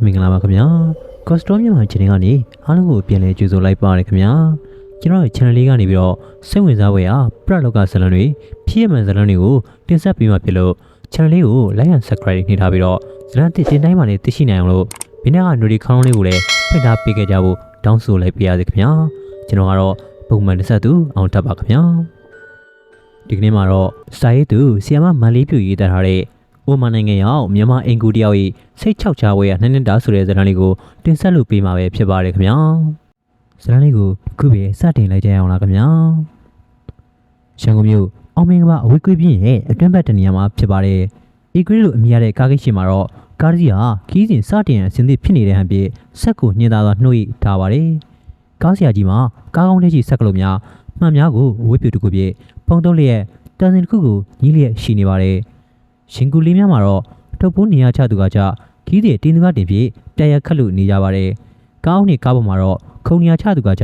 မင်္ဂလာပါခင်ဗျာ Custom မြန်မာ channel ကနေအားလုံးကိုပြန်လည်ကြိုဆိုလိုက်ပါရခင်ဗျာကျွန်တော်ရဲ့ channel လေးကနေပြီးတော့စိတ်ဝင်စားဖွယ်ရာပရလောကဇာတ်လမ်းတွေဖြစ်ရမှန်ဇာတ်လမ်းတွေကိုတင်ဆက်ပေးမှာဖြစ်လို့ channel လေးကို like and subscribe နှိပ်ထားပြီးတော့ဇာတ်လမ်းတင်တိုင်းမှာလည်းသိရှိနိုင်အောင်လို့ဒီနေ့က notification လေးကိုလည်းဖွင့်ထားပေးခဲ့ကြဖို့တောင်းဆိုလိုက်ပါရစေခင်ဗျာကျွန်တော်ကတော့ပုံမှန်တစ်ဆက်သူအောင်ထပ်ပါခင်ဗျာဒီကနေ့မှာတော့စာရေးသူဆီယမမန်လေးပြူရေးထားတဲ့အိုမန်နိုင်ငံရောက်မြန်မာအင်ကူတယောက်၏စိတ်ချောက်ချဝဲရနှစ်နှစ်တာဆိုတဲ့ဇာတ်လမ်းလေးကိုတင်ဆက်လို့ပေးမှာပဲဖြစ်ပါတယ်ခင်ဗျာဇာတ်လမ်းလေးကိုအခုပဲစတင်လိုက်ကြရအောင်လားခင်ဗျာရန်ကုန်မြို့အောင်မင်္ဂလာအဝေးကွေးပြင်းရဲ့အတွင်းဘက်တနေရာမှာဖြစ်ပါတယ်အီဂရီလိုအမည်ရတဲ့ကားကိတ်ရှင်မှာတော့ကားကြီးဟာခီးစဉ်စတင်အစင်းသစ်ဖြစ်နေတဲ့ဟန်ပြဆက်ကိုညှင်းသားစွာနှုတ်ထားပါတယ်ကားဆရာကြီးမှာကားကောင်းတဲ့ကြီးဆက်ကလို့များမှန်များကိုအဝေးပြူတစ်ခုပြပုံတုံးလျက်တန်စင်တစ်ခုကိုညီးလျက်ရှိနေပါတယ်ရှင်ကူလေးများမှာတော့ထုတ်ဖို့နေရာချသူကကြခီးတဲ့တင်းသူကတင်ပြေတရခတ်လို့နေကြပါတယ်။ကားအောင်နဲ့ကားပေါ်မှာတော့ခုံနေရာချသူကက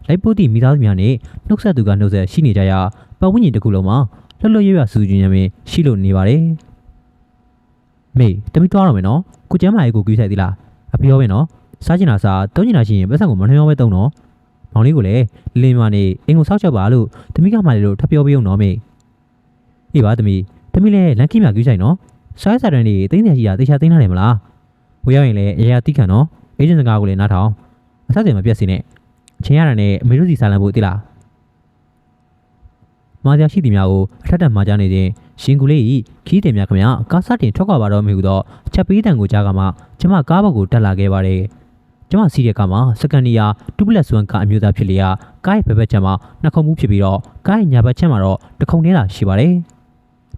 ြလိုက်ပို့သည့်မိသားစုများနဲ့နှုတ်ဆက်သူကနှုတ်ဆက်ရှိနေကြရာပတ်ဝန်းကျင်တစ်ခုလုံးမှာလှလှရွရွစူးကျင်ရမင်းရှိလို့နေပါတယ်။မေတမီသွားတော့မယ်နော်။ကိုကျမ်းမာရေးကိုကြွေးဆိုင်သီလား။အပြောပဲနော်။စားကျင်တာစားတုံးကျင်တာရှိရင်ပတ်စံကိုမနှောပဲတုံးနော်။မောင်လေးကိုလည်းလင်းမနေအင်ကိုဆောက်ချက်ပါလို့တမီကမှလည်းလို့ထပ်ပြောပေးအောင်နော်မေ။အေးပါတမီလည်းလန်ကီမြကြွေးဆိုင်နော်စားစားတန်းနေသိန်းတယ်ရှိတာတေချာသိန်းထားတယ်မလားဝေးရောက်ရင်လည်းအရာတိခံနော်အေဂျင့်စကားကိုလည်းနားထောင်အဆက်စင်မပြတ်စေနဲ့ချင်းရတာနဲ့အမေတို့စီစားလန်ဖို့သိလားမာကြရှိသည်များကိုအထက်တက်မှာကြနေခြင်းရှင်ကူလေးခီးတယ်များခင်ဗျာကားစတင်ထွက်ခွာပါတော့မေဟုတော့ချက်ပေးတန်ကိုကြားကမှကျမကားဘက်ကိုတက်လာခဲ့ပါတယ်ကျမစီးတဲ့ကားမှာစကန်နီယာတူပလက်ဆွမ်ကားအမျိုးသားဖြစ်လျာကားရဲ့ဘက်ဘက်ချက်မှာနှစ်ခုံမှုဖြစ်ပြီးတော့ကားရဲ့ညာဘက်ချက်မှာတော့တစ်ခုံသေးတာရှိပါတယ်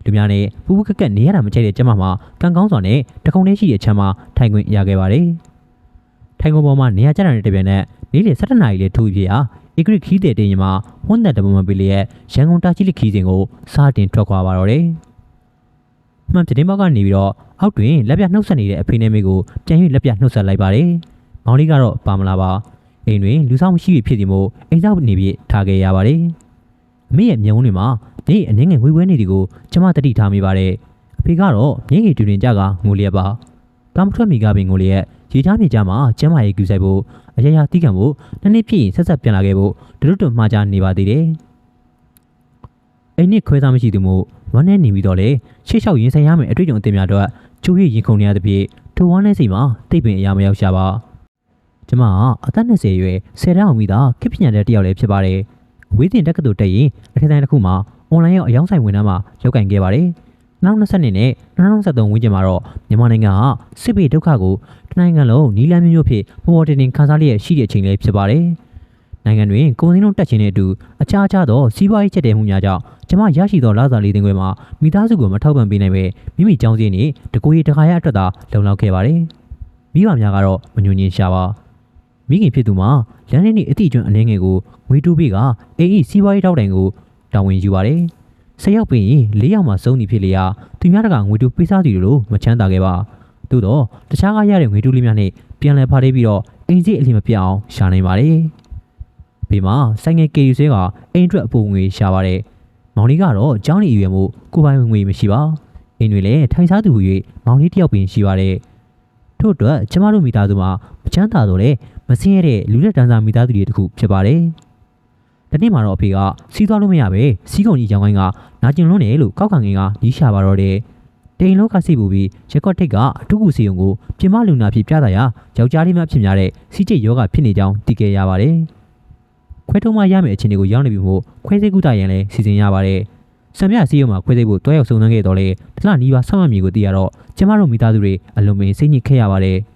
လူများနဲ့ပူပူကက်ကက်နေရတာမချိုက်တဲ့ကျမမှာကန်ကောင်းစွာနဲ့တခုံလေးရှိတဲ့ချမ်းမှာထိုင်ခွင့်ရခဲ့ပါတယ်။ထိုင်ခွင့်ပေါ်မှာနေရာကျတဲ့တပြက်နဲ့နေ့လယ်7 နာရီလေးထိုးပြရာအီဂရစ်ခီးတဲ့တင်ရင်မှာဝန်သက်တပမပီလျက်ရန်ကုန်တာချီလခီးစဉ်ကိုစတင်ထွက်ခွာပါတော့တယ်။မှန်ပြတင်းဘောက်ကနေပြီးတော့အောက်တွင်လက်ပြနှုတ်ဆက်နေတဲ့အဖေနဲ့မေကိုပြန်၍လက်ပြနှုတ်ဆက်လိုက်ပါတယ်။မောင်လေးကတော့ပါမလာပါ။အိမ်တွင်လူဆောင်မရှိဖြစ်စီမို့အိမ်ဆောင်နေပြီးထားခဲ့ရပါတယ်။အမေရဲ့မျက်ဝန်းတွေမှာဒီအနေငယ်ဝေးဝဲနေဒီကိုကျမတတိထားမိပါတယ်အဖေကတော့မျက်ရည်တူတင်ကြကငိုလျက်ပါကမ္မထွက်မိကပင်ငိုလျက်ရေချားမြေချားမှာကျမရဲ့ကူဆိုင်ဖို့အရာရာတီးခံဖို့နှစ်ပြည့်ဆက်ဆက်ပြန်လာခဲ့ဖို့ဒလွတ်တွမှားချနေပါသေးတယ်အိမ်နစ်ခွဲသားမရှိသူမို့ဝမ်းနဲ့နေပြီးတော့လေရှေ့လျှောက်ရင်ဆိုင်ရမယ်အတွေ့အကြုံအသစ်များတော့ကျိုးရရင်ခုန်နေရတဲ့ပြည့်ထိုဝမ်းနဲ့စိတ်မှာတိတ်ပင်အရာမရောက်ရှာပါကျမကအသက်20ရွယ်10တန်းအောင်ပြီးသားခေပညာတဲ့တယောက်လည်းဖြစ်ပါတယ်ဝေးတင်တက္ကသိုလ်တက်ရင်အထက်တိုင်းတစ်ခုမှာအွန်လိုင်းရောက်အယောင်းဆိုင်ဝန်ထမ်းမှာရောက်ကန်ခဲ့ပါတယ်။နောက်20နှစ်နဲ့2023ဝန်းကျင်မှာတော့မြန်မာနိုင်ငံကစစ်ဘေးဒုက္ခကိုတနိုင်ငံလုံးနီလန်းမျိုးဖြစ်ပေါ်ပေါ်တင်တင်ခံစားလျက်ရှိတဲ့အချိန်လေးဖြစ်ပါတယ်။နိုင်ငံတွင်ကုန်စည်နှုန်းတက်ခြင်းနဲ့အတူအခြားသောစီးပွားရေးချက်တဲမှုများကြောင့်ကျမရရှိသောလစာလေးသိန်းခွဲမှာမိသားစုကိုမထောက်ပံ့ပေးနိုင်ပဲမိမိကြောင်းစင်းနဲ့တကူရီတခါရအတွက်သာလုံလောက်ခဲ့ပါတယ်။မိဘများကတော့မညွန့်ညင်ရှာပါမိခင်ဖြစ်သူမှာလမ်းထဲနေအတိအကျွန်းအလင်းငယ်ကိုငွေတူးပေးကအိမ်ဤစီးပွားရေးထောက်တိုင်ကိုတာဝန်ယူပါတယ်။10 ယောက်ပြင်4 ယောက်မှစုံနေဖြစ်လျာသူများတကငွေတူပေးစားသူတို့မချမ်းသာခဲ့ပါ။သို့တော့တခြားကရတဲ့ငွေတူလေးများနဲ့ပြန်လည်ဖားသေးပြီးတော့အိမ်စီအလီမပြအောင်ရှာနိုင်ပါတယ်။ဒီမှာဆိုင်ငယ်ကေယူဆဲကအိမ်အတွက်အပိုငွေရှာပါတယ်။မောင်လေးကတော့ကျောင်းနေရွယ်မှုကိုပိုင်ငွေမရှိပါ။အိမ်တွေလည်းထိုင်စားသူဟူ၍မောင်လေးတယောက်ပင်ရှိပါတယ်။ထို့အတွက်ကျမတို့မိသားစုမှာမချမ်းသာတော့လေမစင်းရတဲ့လူလက်တန်းစားမိသားစုတွေတခုဖြစ်ပါတယ်။ဒီနေ့မှာတော့အဖေကစီးသွားလို့မရပဲစီးကုန်ကြီးကြောင်ကိုင်းကနာကျင်လွန်းတယ်လို့ကောက်ခံငင်ကနီးရှာပါတော့တယ်။တိန်လောကစီပူပြီးရက်ကွက်ထိတ်ကအထုကူစီယုံကိုပြင်မလူနာဖြစ်ပြတာရယောက်ျားလေးများဖြစ်များတဲ့စီးကျိတ်ယောဂဖြစ်နေကြောင်းသိခဲ့ရပါတယ်။ခွဲထုံးမရမယ့်အခြေအနေကိုရောက်နေပြီမို့ခွဲစိတ်ကုသရန်လည်းစီစဉ်ရပါတယ်။စံပြစီယုံမှာခွဲစိတ်ဖို့တွဲရောက်စုံစမ်းခဲ့တော့လေတလနီးပါးဆောင်းရမည်ကိုသိရတော့ကျမတို့မိသားစုတွေအလုံးမင်းစိတ်ညစ်ခဲ့ရပါတယ်။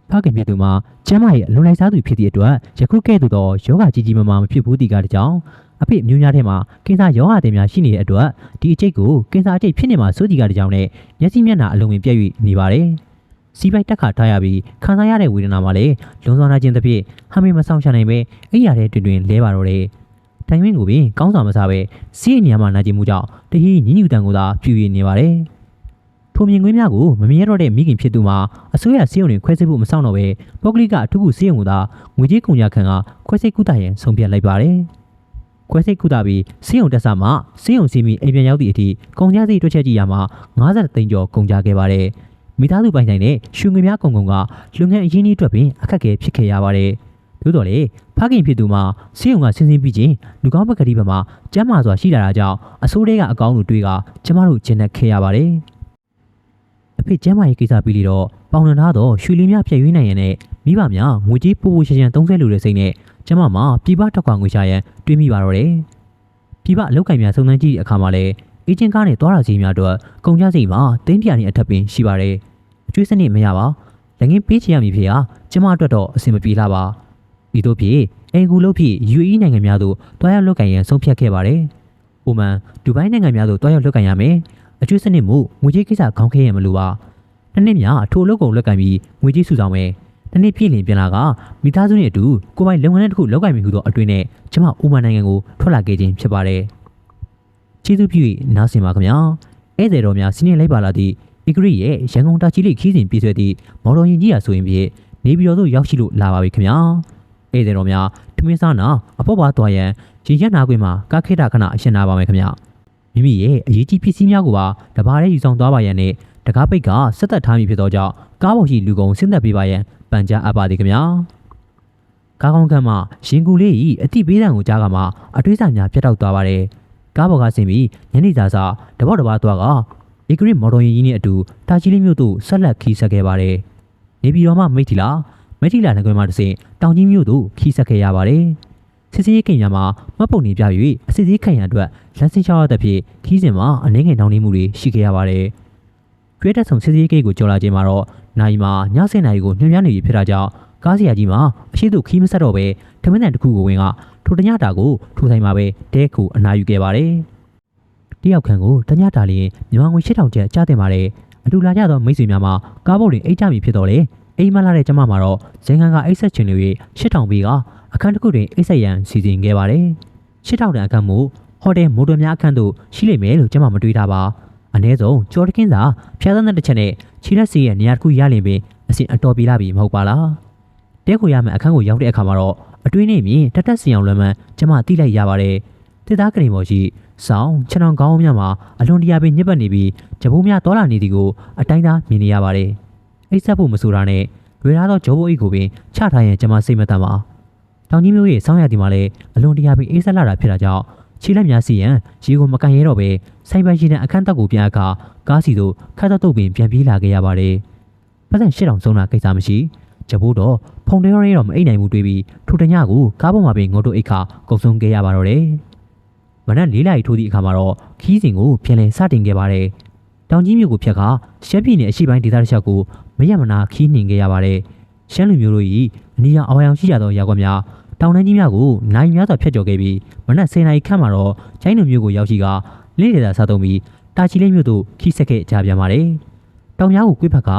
ဖခင်ဖြစ်သူမှာကျမ်းမာရေးအလွန်လိုက်စားသူဖြစ်သည့်အတွက်ယခုကဲ့သို့သောယောဂကြီးကြီးမားမားမဖြစ်ဘူးတီကတကြောင်အဖေမျိုးများထဲမှာကင်ဆာယောဂတွေများရှိနေတဲ့အတွက်ဒီအကျိတ်ကိုကင်ဆာအကျိတ်ဖြစ်နေမှာစိုးကြီးကတကြောင်နဲ့မျက်စိမျက်နှာအလုံးဝင်ပြည့်၍နေပါတယ်။စီးပိုက်တက်ခါထားရပြီးခံစားရတဲ့ဝေဒနာမှာလည်းလွန်စွာနာခြင်းတစ်ဖြစ်ဟမ်းမေမဆောင်ချနိုင်ပဲအိယာတဲ့တွင်လဲပါတော့တယ်။တိုင်ဝင်းကိုပင်ကောင်းစွာမစားပဲစီးအိမ်နေရာမှာနာကျင်မှုကြောင့်တဟီညညူတန်ကိုသာပြူရနေပါတယ်။ထိုမြင်ကွင်းများကိုမမြင်ရတော့တဲ့မိခင်ဖြစ်သူမှာအစိုးရစေယုံတွေခွဲစိတ်ဖို့မဆောင်တော့ပဲပုဂ္ဂလိကအထူးကူစေယုံကိုသာငွေကြေးကုန်ရခံကခွဲစိတ်ကုသရန်ဆုံးဖြတ်လိုက်ပါတယ်။ခွဲစိတ်ကုသပြီးစေယုံတက်ဆာမှစေယုံစီမီအိမ်ပြန်ရောက်သည့်အထိကုန်ကြစည်တွက်ချက်ကြည့်ရမှာ50သိန်းကျော်ကုန်ကြခဲ့ပါတယ်။ မိသားစုပိုင်ဆိုင်တဲ့ရွှေငွေများကုန်ကလုပ်ငန်းအရင်းအနှီးအတွက်ပင်အခက်အခဲဖြစ်ခဲ့ရပါတယ်။သို့တော်လည်းဖခင်ဖြစ်သူမှာဆေးရုံကဆင်းပြီးချင်းလူကောင်းဘက်ကလေးဘက်မှာကျမ်းမာစွာရှိလာတာကြောင့်အဆိုးတွေကအကောင်းလို့တွေးကကျမတို့ကျင့်တတ်ခဲ့ရပါတယ်။အဖေကျမ်းမာရေးကိစ္စပြီးတော့ပေါင်နှံထားတော့ရွှေလင်းများဖြည့်ရွေးနိုင်ရတဲ့မိဘများငွေကြေးပို့ပို့ရှင်းရှင်းသုံးဆလိုတဲ့စိတ်နဲ့ကျမမှာပြပထောက်ခွာငွေရှာရန်တွေးမိပါတော့တယ်။ပြပအလုပ်ကိုင်များစုံစမ်းကြည့်တဲ့အခါမှာလည်းအေဂျင့်ကားနဲ့သွားတာစီများတို့ကုန်ကျစရိတ်မှာ300နဲ့အထက်ပင်ရှိပါတယ်။အကျွေးစနစ်မရပါ။လက်ငင်းပေးချင်ရမည်ဖြစ်ရာကျမအတွက်တော့အဆင်မပြေလာပါ။ဒီတို့ဖြင့်အိမ်ကူလို့ဖြစ် UAE နိုင်ငံများသို့တွားရောက်လုပ်ကိုင်ရန်ဆုံးဖြတ်ခဲ့ပါတယ်။အိုမန်ဒူဘိုင်းနိုင်ငံများသို့တွားရောက်လုပ်ကိုင်ရမယ်။အကျွေးစနစ်မှုငွေကြေးကိစ္စခေါင်းခဲရမလို့ပါ။နှစ်နှစ်များထိုလုပ်ကုန်လုပ်ကိုင်ပြီးငွေကြေးစုဆောင်မယ်။တစ်နှစ်ပြည့်လင်ပြန်လာကမိသားစုနဲ့အတူကိုပိုင်လုပ်ငန်းတစ်ခုလုပ်ကိုင်မိဟုသောအတွင်းနဲ့ကျမအိုမန်နိုင်ငံကိုထွက်လာခဲ့ခြင်းဖြစ်ပါတယ်။ကျေးဇူးပြု၍နားဆင်ပါခင်ဗျာ။ဧည့်သည်တော်များစီးနှင်းလိုက်ပါလာသည့်အီဂရီရဲ့ရန်ကုန်တာချီလိခီးစဉ်ပြည့်စွဲသည့်မော်တော်ယာဉ်ကြီးရာဆိုရင်ဖြင့်နေပြည်တော်သို့ရောက်ရှိလို့လာပါပြီခင်ဗျာ။ဧည့်သည်တော်များထမင်းစားနာအဖို့ပါသွားရန်ရေရက်နာခွင့်မှာကားခေတ္တခဏအရှင်နာပါမယ်ခင်ဗျ။မိမိရဲ့အရေးကြီးပစ္စည်းများကိုပါတဘာရဲယူဆောင်သွားပါရန်နဲ့တကားပိတ်ကဆက်သက်ထားမိဖြစ်သောကြောင့်ကားပေါ်ရှိလူကုန်ဆင်းသက်ပေးပါရန်ပန်ကြားအပ်ပါသည်ခင်ဗျာ။ကားကောင်းခန်းမှာရင်ကူလေး၏အတိပေးတံကိုကြားကမှအတွေးစားများပြတ်တောက်သွားပါတယ်။ကားပေါ်ကဆင်းပြီးညနေစာတပေါက်သွားကအီဂရစ်မော်တော်ယာဉ်ကြီးနဲ့အတူတာချီလေးမြို့သို့ဆက်လက်ခီးဆက်ခဲ့ပါတယ်။နေပြည်တော်မှမိထီလာနှကွယ်မှတစ်ဆင့်တောင်ကြီးမြို့သို့ခီးဆက်ခဲ့ရပါတယ်။စစ်စေးကိန်းများမှာမှတ်ပုံနေပြ၍အစစ်စေးခံရန်အတွက်လမ်းစင်းချောက်ရတဲ့ဖြစ်ခီးစဉ်မှာအနှဲငယ်နှောင်းနှင်းမှုတွေရှိခဲ့ရပါတယ်။ကျွဲတက်ဆောင်စစ်စေးကိန်းကိုကြော်လာခြင်းမှာတော့နိုင်မှာည7:00နာရီကိုညွှန်ပြနေပြီဖြစ်တာကြောင့်ကားစီယာကြီးမှာအရှိတို့ခီးမဆက်တော့ပဲထမင်းတန်တစ်ခုကိုဝင်ကထိုတညတာကိုထိုဆိုင်မှာပဲတဲခုအနာယူခဲ့ပါတယ်။တယောက်ခန့်ကိုတညတာလျင်မြန်မာငွေ8000ကျပ်ကြားတင်ပါတယ်။အတူလာကြသောမိတ်ဆွေများမှာကားပေါ်တွင်အိတ်ကြမိဖြစ်တော့လေအိမ်မလာတဲ့ကျမမှာတော့ဇင်ကန်ကအိတ်ဆက်ချင်လို့8000ပေးကအခန်းတစ်ခုတွင်အိတ်ဆက်ရန်စီစဉ်ခဲ့ပါတယ်။8000တန်အခန်းမို့ဟိုတယ်မိုတော်များအခန်းသို့ရှိလိမ့်မယ်လို့ကျမမတွေးထားပါ။အနည်းဆုံးကြော်တကင်းစာဖျားသန်းတဲ့တစ်ချက်နဲ့ခြေလက်စီရဲ့နေရာတစ်ခုရလင်ပင်အစဉ်အတော်ပြေးလာပြီမဟုတ်ပါလား။တဲခိုရမယ့်အခန်းကိုရောက်တဲ့အခါမှာတော့အတွင်းနေမြင်တက်စီအောင်လွမ်းမှန်းကျမသိလိုက်ရပါတယ်။တစ်သားကလေးပေါ်ရှိဆောင်းခြံတော်ကောင်းများမှာအလွန်တရာပင်ညစ်ပတ်နေပြီးဂျပိုးများတော်လာနေသည်ကိုအတိုင်းသားမြင်နေရပါတယ်။အိတ်ဆက်ဖို့မဆိုတာနဲ့လွေလာသောဂျိုးဘိုးအိတ်ကိုပင်ချထားရင်ကျမစိတ်မတန်ပါ။တောင်ကြီးမျိုးရဲ့ဆောင်းရသည်မှာလည်းအလွန်တရာပင်အိတ်ဆက်လာတာဖြစ်တာကြောင့်ခြေလက်များစီရန်ရေကိုမကန်ရဲတော့ပဲဆိုင်ပိုင်ရှိတဲ့အခန်းတက်ကိုပြန်အခါကားစီသို့ခတ်တော့ပင်ပြန်ပြေးလာခဲ့ရပါတယ်။ပတ်စံ8000ဆုံးတာကိစ္စမရှိဂျပိုးတော့ဖုန်ရဲတော့မအိတ်နိုင်ဘူးတွေးပြီးထိုတညကိုကားပေါ်မှာပင်ငိုတို့အိတ်ခါကုန်ဆုံးခဲ့ရပါတော့တယ်။မနက်4 နာရီထိုးသည့်အခါမှာတော့ခီးစဉ်ကိုပြန်လည်စတင်ခဲ့ပါတယ်။တောင်ကြီးမြို့ကိုဖြတ်ကာရှမ်းပြည်နယ်အရှေ့ပိုင်းဒေသတစ်လျှောက်ကိုမရမနာခီးနှင်ခဲ့ရပါတယ်။ရှမ်းလူမျိုးတို့၏အနီးအဝါရောင်ရှိကြသောရောက်ွက်များတောင်တန်းကြီးများကိုနိုင်များစွာဖျက်ကျော်ခဲ့ပြီးမနက်10 နာရီခန့်မှာတော့ကျိုင်းလူမျိုးကိုရောက်ရှိကာလင်းလေသာစားသုံးပြီးတာချီလေးမြို့သို့ခီးဆက်ခဲ့ကြပြန်ပါတယ်။တောင်များကိုကွေးဖက်က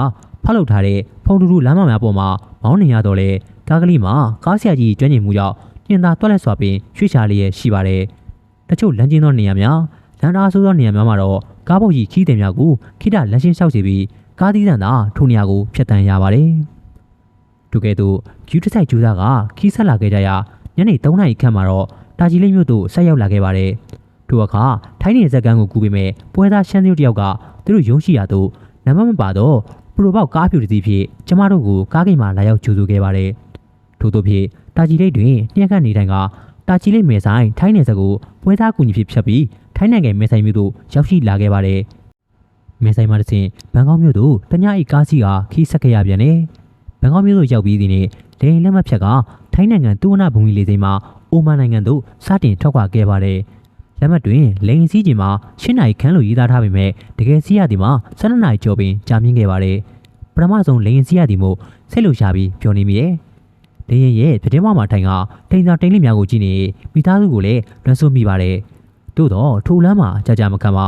ဖောက်လုပ်ထားတဲ့ဖုန်တူလမ်းမများပေါ်မှာမောင်းနေရတော့လေကားကလေးမှာကားဆရာကြီးကျွမ်းကျင်မှုကြောင့်ညင်သာတွက်လက်စွာပင်ရွှေ့ချလျက်ရှိပါတယ်။တချို့လမ်းကျဉ်သောနေရာများလမ်းအားဆိုးသောနေရာများမှာတော့ကားပုတ်ကြီးခီးတယ်များကိုခိတလမ်းရှင်းလျှောက်စီပြီးကားသီးသန့်သာထိုနေရာကိုဖျက်တမ်းရပါတယ်။ထိုကဲ့သို့ဂျူးတစ်ဆိုင်ဂျူးသားကခီးဆက်လာခဲ့ကြရာညနေ3 နာရီခန့်မှာတော့တာချီလေးမြို့သို့ဆက်ရောက်လာခဲ့ပါတယ်။ထိုအခါထိုင်းနယ်စပ်ကမ်းကိုကူးပေမဲ့ပွဲသားရှမ်းသူတယောက်ကသူတို့ရုံးရှိရာသို့နံပါတ်မပါတော့ပရိုပေါက်ကားဖြူတစ်စီးဖြင့်ကျမတို့ကိုကားဂိတ်မှာလာရောက်ကြိုဆိုခဲ့ပါတယ်။ထို့သောဖြင့်တာချီလိတ်တွင်နှက်ခတ်နေတိုင်းကတာချီလိတ်မယ်ဆိုင်ထိုင်းနယ်စပ်ကိုပွဲသားကူညီဖြစ်ဖြတ်ပြီးထိုင်းနိုင်ငံမယ်ဆိုင်မြို့သို့ရောက်ရှိလာခဲ့ပါတယ်။မယ်ဆိုင်မှာတစ်ဆင့်ဘန်ကောက်မြို့သို့တညအိကားစီကခီးဆက်ခဲ့ရပြန်တယ်။ဘန်ကောက်မြို့သို့ရောက်ပြီးသည်နှင့်လေယာဉ်လက်မှတ်ဖြတ်ကထိုင်းနိုင်ငံတူဝနဘုံကြီးလေဆိပ်မှာအိုမန်နိုင်ငံသို့စတင်ထွက်ခွာခဲ့ပါတယ်။လက်မှတ်တွင်လေယာဉ်စီးချိန်မှာ10 နာရီခန့်လို့ရေးသားထားပေမဲ့တကယ်စီးရသည်မှာ12 နာရီကျော်ပင်ကြာမြင့်ခဲ့ပါတယ်။ပထမဆုံးလေယာဉ်စီးရသည်မို့စိတ်လှုပ်ရှားပြီးပျော်နေမိတယ်။လေယာဉ်ရဲ့ပြတင်းပေါ်မှာထိုင်ကတိမ်စာတိမ်လေးများကိုကြည့်နေမိသားစုကိုလည်းလွှမ်းဆွမိပါတယ်။သို့တော့ထိုလမ်းမှာကြာမခံပါ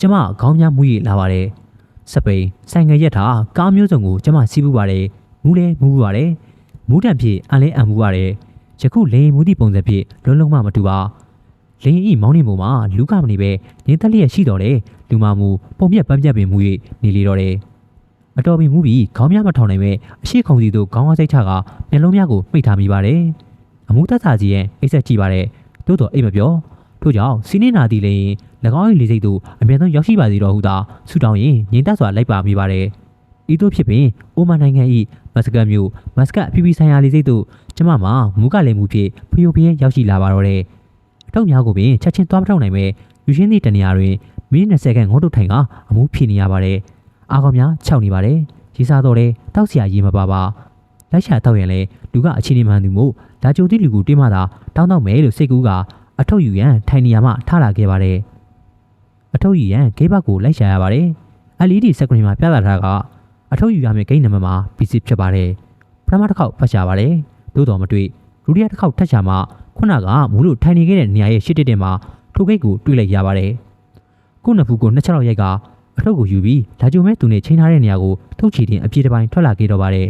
ကျမခေါင်းများမူရလာပါတယ်။စပိန်ဆိုင်ငယ်ရက်ထားကားမျိုးစုံကိုကျမစီးပူပါတယ်။မူးလဲမူးပါတယ်။မူးတံဖြစ်အန်လဲအံမူပါတယ်။ယခုလေယာဉ်မူးသည့်ပုံစံဖြစ်လုံးမမတူပါ။လေယာဉ်ဤမောင်းနေမှုမှာလူကမနေပဲငင်းတက်လျက်ရှိတော်လေလူမမူပုံပြက်ပန်းပြက်ပင်မူ၍နေလေတော့တယ်။အတော်ပင်မူပြီးခေါင်းများမထောင်နိုင်ပဲအရှိခုံစီတို့ခေါင်းအားစိတ်ချကမျက်လုံးများကိုပိတ်ထားမိပါတယ်။အမှုသက်သာကြီးရဲ့အိတ်ဆက်ကြည့်ပါတယ်။သို့တော်အိတ်မပြောထို့ကြောင့်စီးနေနာသည်လည်း၎င်း၏လေစိတ်သို့အမြဲတမ်းရောက်ရှိပါစေတော်ဟုသာဆူတောင်းရင်ငြိမ်သက်စွာလိုက်ပါမိပါတယ်။ ဤသို့ဖြစ်ပင်အိုမန်နိုင်ငံ၏မတ်စကတ်မြို့မတ်စကတ်အပြည်ပြည်ဆိုင်ရာလေဆိပ်သို့ကျမမှာမူကလည်းမှုဖြင့်ဖျို့ဖျဲရောက်ရှိလာပါတော့တယ်အထုပ်များကိုပင်ချက်ချင်းသွားမထောက်နိုင်ပဲယူရှင်းသည့်တနေရာတွင်မိနစ်20ခန့်ငုံတုတ်ထိုင်ကအမှုဖြေနေရပါတယ်အားကောင်းများခြောက်နေပါတယ်ရေးစားတော့လေတောက်เสียရေးမပါပါလိုက်ရှာတော့ရင်လေလူကအခြေအနေမှန်သူမို့ဒါကြိုသည့်လူကိုတွေးမှသာတောင်းတော့မယ်လို့စိတ်ကူးကအထုပ်ယူရန်ထိုင်နေရမှထလာခဲ့ပါတယ်အထုပ်ယူရန်ဂိတ်ဘက်ကိုလိုက်ရှာရပါတယ် LED စက္ကရီမှာပြသထားကအထုပ်ယူရမယ့်ဂိတ်နံပါတ်မှာ PC ဖြစ်ပါတယ်ပထမတစ်ခေါက်ဖတ်ရှာပါတယ်သို့တော်မတွေ့ဒုတိယတစ်ခေါက်ထပ်ရှာမှခုနကမူလို့ထိုင်နေခဲ့တဲ့နေရာရဲ့ရှစ်တက်မှာထိုဂိတ်ကိုတွေ့လိုက်ရပါတယ်ကိုနှစ်ဖူးကိုနှစ်ချက်လောက်ရိုက်ကအထုပ်ကိုယူပြီးလာကြုံမဲ့သူနဲ့ချိန်ထားတဲ့နေရာကိုထုတ်ချီတင်အပြေးတစ်ပိုင်းထွက်လာခဲ့တော့ပါတယ်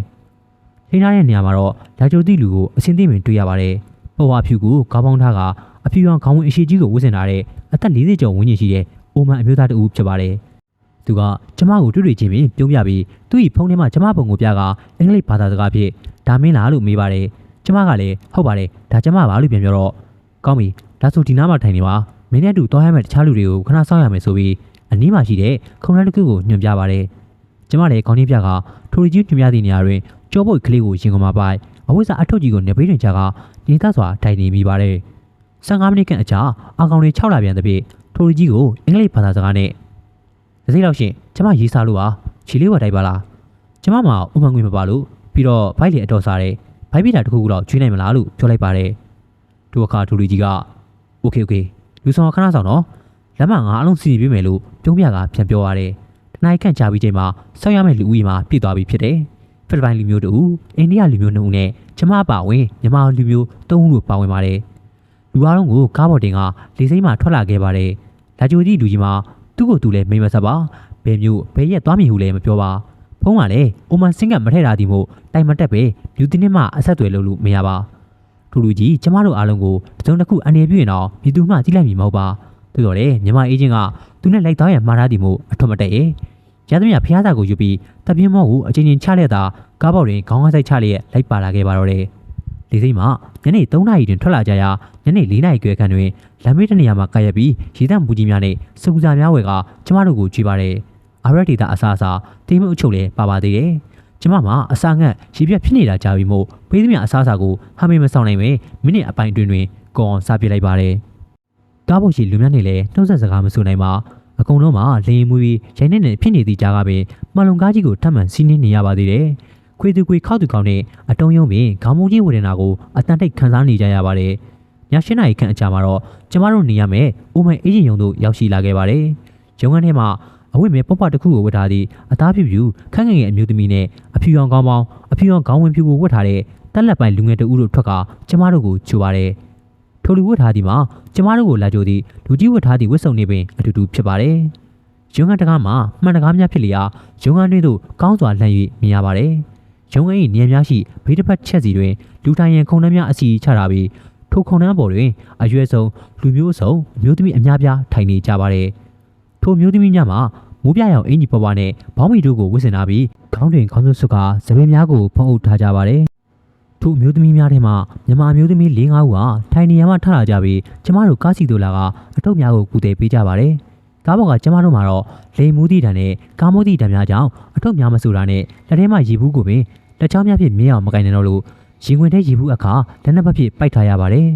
ချိန်ထားတဲ့နေရာမှာတော့လာကြုံသည့်လူကိုအစင်းသိမ့်တွေ့ရပါတယ်ပေါ်ဝါဖြူကိုခေါင်းပေါင်းထားကအဖြူရောင်ခေါင်းဝင်အရှိကြီးကိုဝတ်ဆင်ထားတဲ့အသက်40ကျော်ဝန်းကျင်ရှိတဲ့အိုမန်အမျိုးသားတဦးဖြစ်ပါတယ်သူကကျမကိုတွေ့ချင်းပြီးပြုံးပြပြီးသူ့၏ဖုန်းထဲမှာကျမပုံကိုပြကအင်္ဂလိပ်ဘာသာစကားဖြင့်ဒါမင်းလားလို့မေးပါတယ်ကျမကလည်းဟုတ်ပါတယ်ဒါကျမပါလို့ပြန်ပြောတော့ကောင်းပြီဒါဆိုဒီနားမှာထိုင်နေပါမင်းနဲ့အတူတောင်းရမယ့်တခြားလူတွေကိုခဏစောင့်ရမယ်ဆိုပြီးအနီးမှာရှိတဲ့ခုံထဲတစ်ခုကိုညွှန်ပြပါတယ်ကျမလည်းခေါင်းရင်းပြကထိုရီကြီးညွှန်ပြသည့်နေရာတွင်ကြောပုတ်ကလေးကိုရင်ကုန်မှာပိုက်အဝိဇ္ဇာအထုပ်ကြီးကိုနေပေးတွင်ချကနေသားစွာထိုင်နေမိပါတယ်15မိနစ်ခန့်အကြာအကောင်တွေ6လာပြန်သဖြင့်ထိုရီကြီးကိုအင်္ဂလိပ်ဘာသာစကားနဲ့တစ်စိလောက်ရှင်ကျမရေးစားလို့ပါခြေလေးဝတ်တိုက်ပါလားကျမမှာဥမ္မာငွေမပါလို့ပြီးတော့ဘိုက်လေအတော်စားတယ်ဘိုက်ပြတာတစ်ခုခုတော့ကျွေးနိုင်မလားလို့ပြောလိုက်ပါတယ်ဒုအခါထိုရီကြီးကโอเคလူဆောင်ခဏဆောင်တော့လက်မငါအလုံးစီစီပေးမယ်လို့ပြုံးပြကပြန်ပြောရတယ်တနင်္ဂနွေခန့်ကြာပြီးချိန်မှာဆောက်ရမယ့်လူဦးရေမှာပြည့်သွားပြီဖြစ်တယ်ဖိလစ်ပိုင်လူမျိုးတူအိန္ဒိယလူမျိုး2ဦးနဲ့ကျမအပါဝင်မြန်မာလူမျိုး3ဦးတို့ပါဝင်ပါတယ်လူအားလုံးကိုကားပေါ်တင်ကလေစိမ်းမှာထွက်လာခဲ့ပါတယ်လာကြိုကြီးလူကြီးမှာသူ့ကိုသူလည်းမိမဆက်ပါဘယ်မျိုးဘယ်ရက်သွားမည်ဟုလည်းမပြောပါဖုန်းကလည်းအိုမန်စင်ကမထည့်တာဒီမို့တိုင်မတက်ပဲမြူတင်နဲ့မှအဆက်အသွယ်လုပ်လို့မရပါထူလူကြီးကျမတို့အားလုံးကိုတစုံတစ်ခုအနေပြည့်ရင်တော့မြည်သူမှကြည့်လိုက်မည်မဟုတ်ပါသို့တော်လေမြန်မာအေဂျင့်ကသူနဲ့လိုက်သွားရမှားထားသည်မို့အထွတ်မတက်ရဲ့ရသမျှဖျားသားကိုယူပြီးတပ်ပြင်းမောကိုအချင်းချင်းချလက်တာကားပေါက်တွင်ခေါင်းကားဆိုင်ချလျက်လိုက်ပါလာခဲ့ပါတော့တယ်လေစိမ့်မှာညနေ3နာရီတွင်ထွက်လာကြရာညနေ4နာရီခွဲခန့်တွင်လမ်းမေးတဲ့နေရာမှာကာရက်ပြီးရေတပ်မူကြီးများနဲ့စကူစာများဝယ်ကကျမတို့ကိုကြွေးပါတယ်အာရက်ဒေတာအစားအစာတိမ်မုတ်အချုပ်လည်းပါပါသေးတယ်ကျမမှာအစာငတ်ရေပြတ်ဖြစ်နေတာကြားပြီးမို့ပေးသမျှအစားအစာကိုဟာမေးမဆောင်နိုင်ပဲမိနစ်အပိုင်းတွင်ကောင်းစားပြလိုက်ပါတယ်ကားပေါ်ရှိလူများနဲ့လည်းနှုတ်ဆက်စကားမဆိုနိုင်ပါအကုန်လုံးမှာလေရင်မူပြီးရိုင်းနဲ့ဖြစ်နေသည့်ကြားကပင်မလုံကားကြီးကိုထပ်မံစီးနှင်းနေရပါသေးတယ်ခွေသူခွေခောက်သူကောင်းနဲ့အတုံးယုံပင်ခေါင်းမုံကြီးဝေဒနာကိုအတန်တိတ်ခံစားနေကြရပါတယ်ည7နာရီခန့်အကြာမှာတော့ကျမတို့နေရမယ်အိုမန်အေဂျင့်ရုံတို့ရောက်ရှိလာခဲ့ပါတယ်ရုံခန်းထဲမှာအဝိမဲပေါပတစ်ခုကိုဝတ်ထားသည့်အသားဖြူဖြူခန့်ငယ်ငယ်အမျိုးသမီးနဲ့အဖြူရောင်ခေါင်းပေါင်းအဖြူရောင်ခေါင်းဝင်ဖြူကိုဝတ်ထားတဲ့တက်လက်ပိုင်းလူငယ်တဦးတို့ထွက်ကကျမတို့ကိုချိုပါတယ်ထိုလူဝတ်ထားသည်မှာကျမတို့ကိုလာကြိုသည့်လူကြီးဝတ်ထားသည့်ဝတ်စုံတွေပင်အတူတူဖြစ်ပါတယ်ရုံခန်းတကားမှာမှန်တကားများဖြစ်လျာရုံခန်းတွင်သို့ကောင်းစွာလှမ်း၍မြင်ရပါတယ်ရုံခန်း၏နေရာများရှိဘေးတစ်ဖက်ချက်စီတွင်လူထိုင်ရန်ခုံနှန်းများအစီချထားပြီးထိုခုံနှန်းပေါ်တွင်အရွယ်ဆုံးလူမျိုးစုံအမျိုးသမီးအများပြားထိုင်နေကြပါတယ်ထိုမျိုးသမီးများမှာမိုးပြရောင်အင်ကြီးပွားပွားနဲ့ဘောင်းမီတို့ကိုဝတ်ဆင်ထားပြီးခေါင်းတွင်ခေါင်းစွပ်စွပ်ကသပင်များကိုဖုံးအုပ်ထားကြပါတယ်ထိုအမျိုးသမီးများထဲမှာမြန်မာအမျိုးသမီး4-5ဦးဟာထိုင်နေရမှထလာကြပြီးကျမတို့ကားစီတို့လာကအထုပ်များကိုကူတယ်ပေးကြပါတယ်ကားပေါ်ကကျမတို့မှာတော့လိမ်မူးသည့်တန်နဲ့ကားမိုးသည့်တန်များကြောင့်အထုပ်များမဆိုတာနဲ့လက်ထဲမှာရေဘူးကိုပင်လက်ချောင်းများဖြင့်မြင်းအောင်မကင်နိုင်တော့လို့ရင်ခွင်ထဲရေဘူးအခါလက်နှစ်ဖက်ဖြင့်ပိုက်ထားရပါတယ်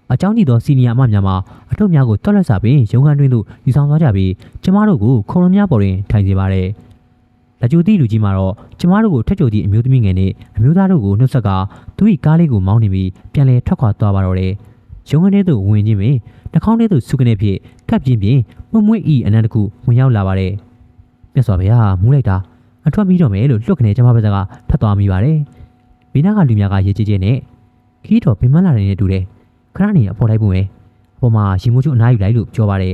အကြောင်းကြည့်သောစီနီယာအမများမှာအထုပ်များကိုတွက်လက်စားပြီးရုံခန်းတွင်သို့ယူဆောင်သွားကြပြီးကျမတို့ကိုခုံလုံးများပေါ်တွင်ထိုင်စေပါတယ်လက်ကျိုသည့်လူကြီးမှာတော့ကျမတို့ကိုထက်ကြိုသည့်အမျိုးသမီးငယ်နဲ့အမျိုးသားတို့ကိုနှုတ်ဆက်ကသူ၏ကားလေးကိုမောင်းနေပြီးပြန်လည်ထွက်ခွာသွားပါတော့တယ်ရုံခန်းထဲသို့ဝင်ခြင်းပင်နှာခေါင်းထဲသို့ဆုကနေဖြင့်ကပ်ပြင်းပြင်းမွေ့ဤအနန္တခုဝင်ရောက်လာပါတယ်မြတ်စွာဘုရားမူးလိုက်တာအထွက်ပြီးတော့မယ်လို့လွတ်ကနေကျမဘက်ကထပ်သွားမိပါတယ်မိနာကလူများကရေကြည်ကြည်နဲ့ခီးတော်ပင်မလာနေတဲ့တူတယ်ခဏနေအပေါ်လိုက်ပုံပဲအပေါ်မှာရီမိုးချိုအနားယူလိုက်လို့ပြောပါတယ်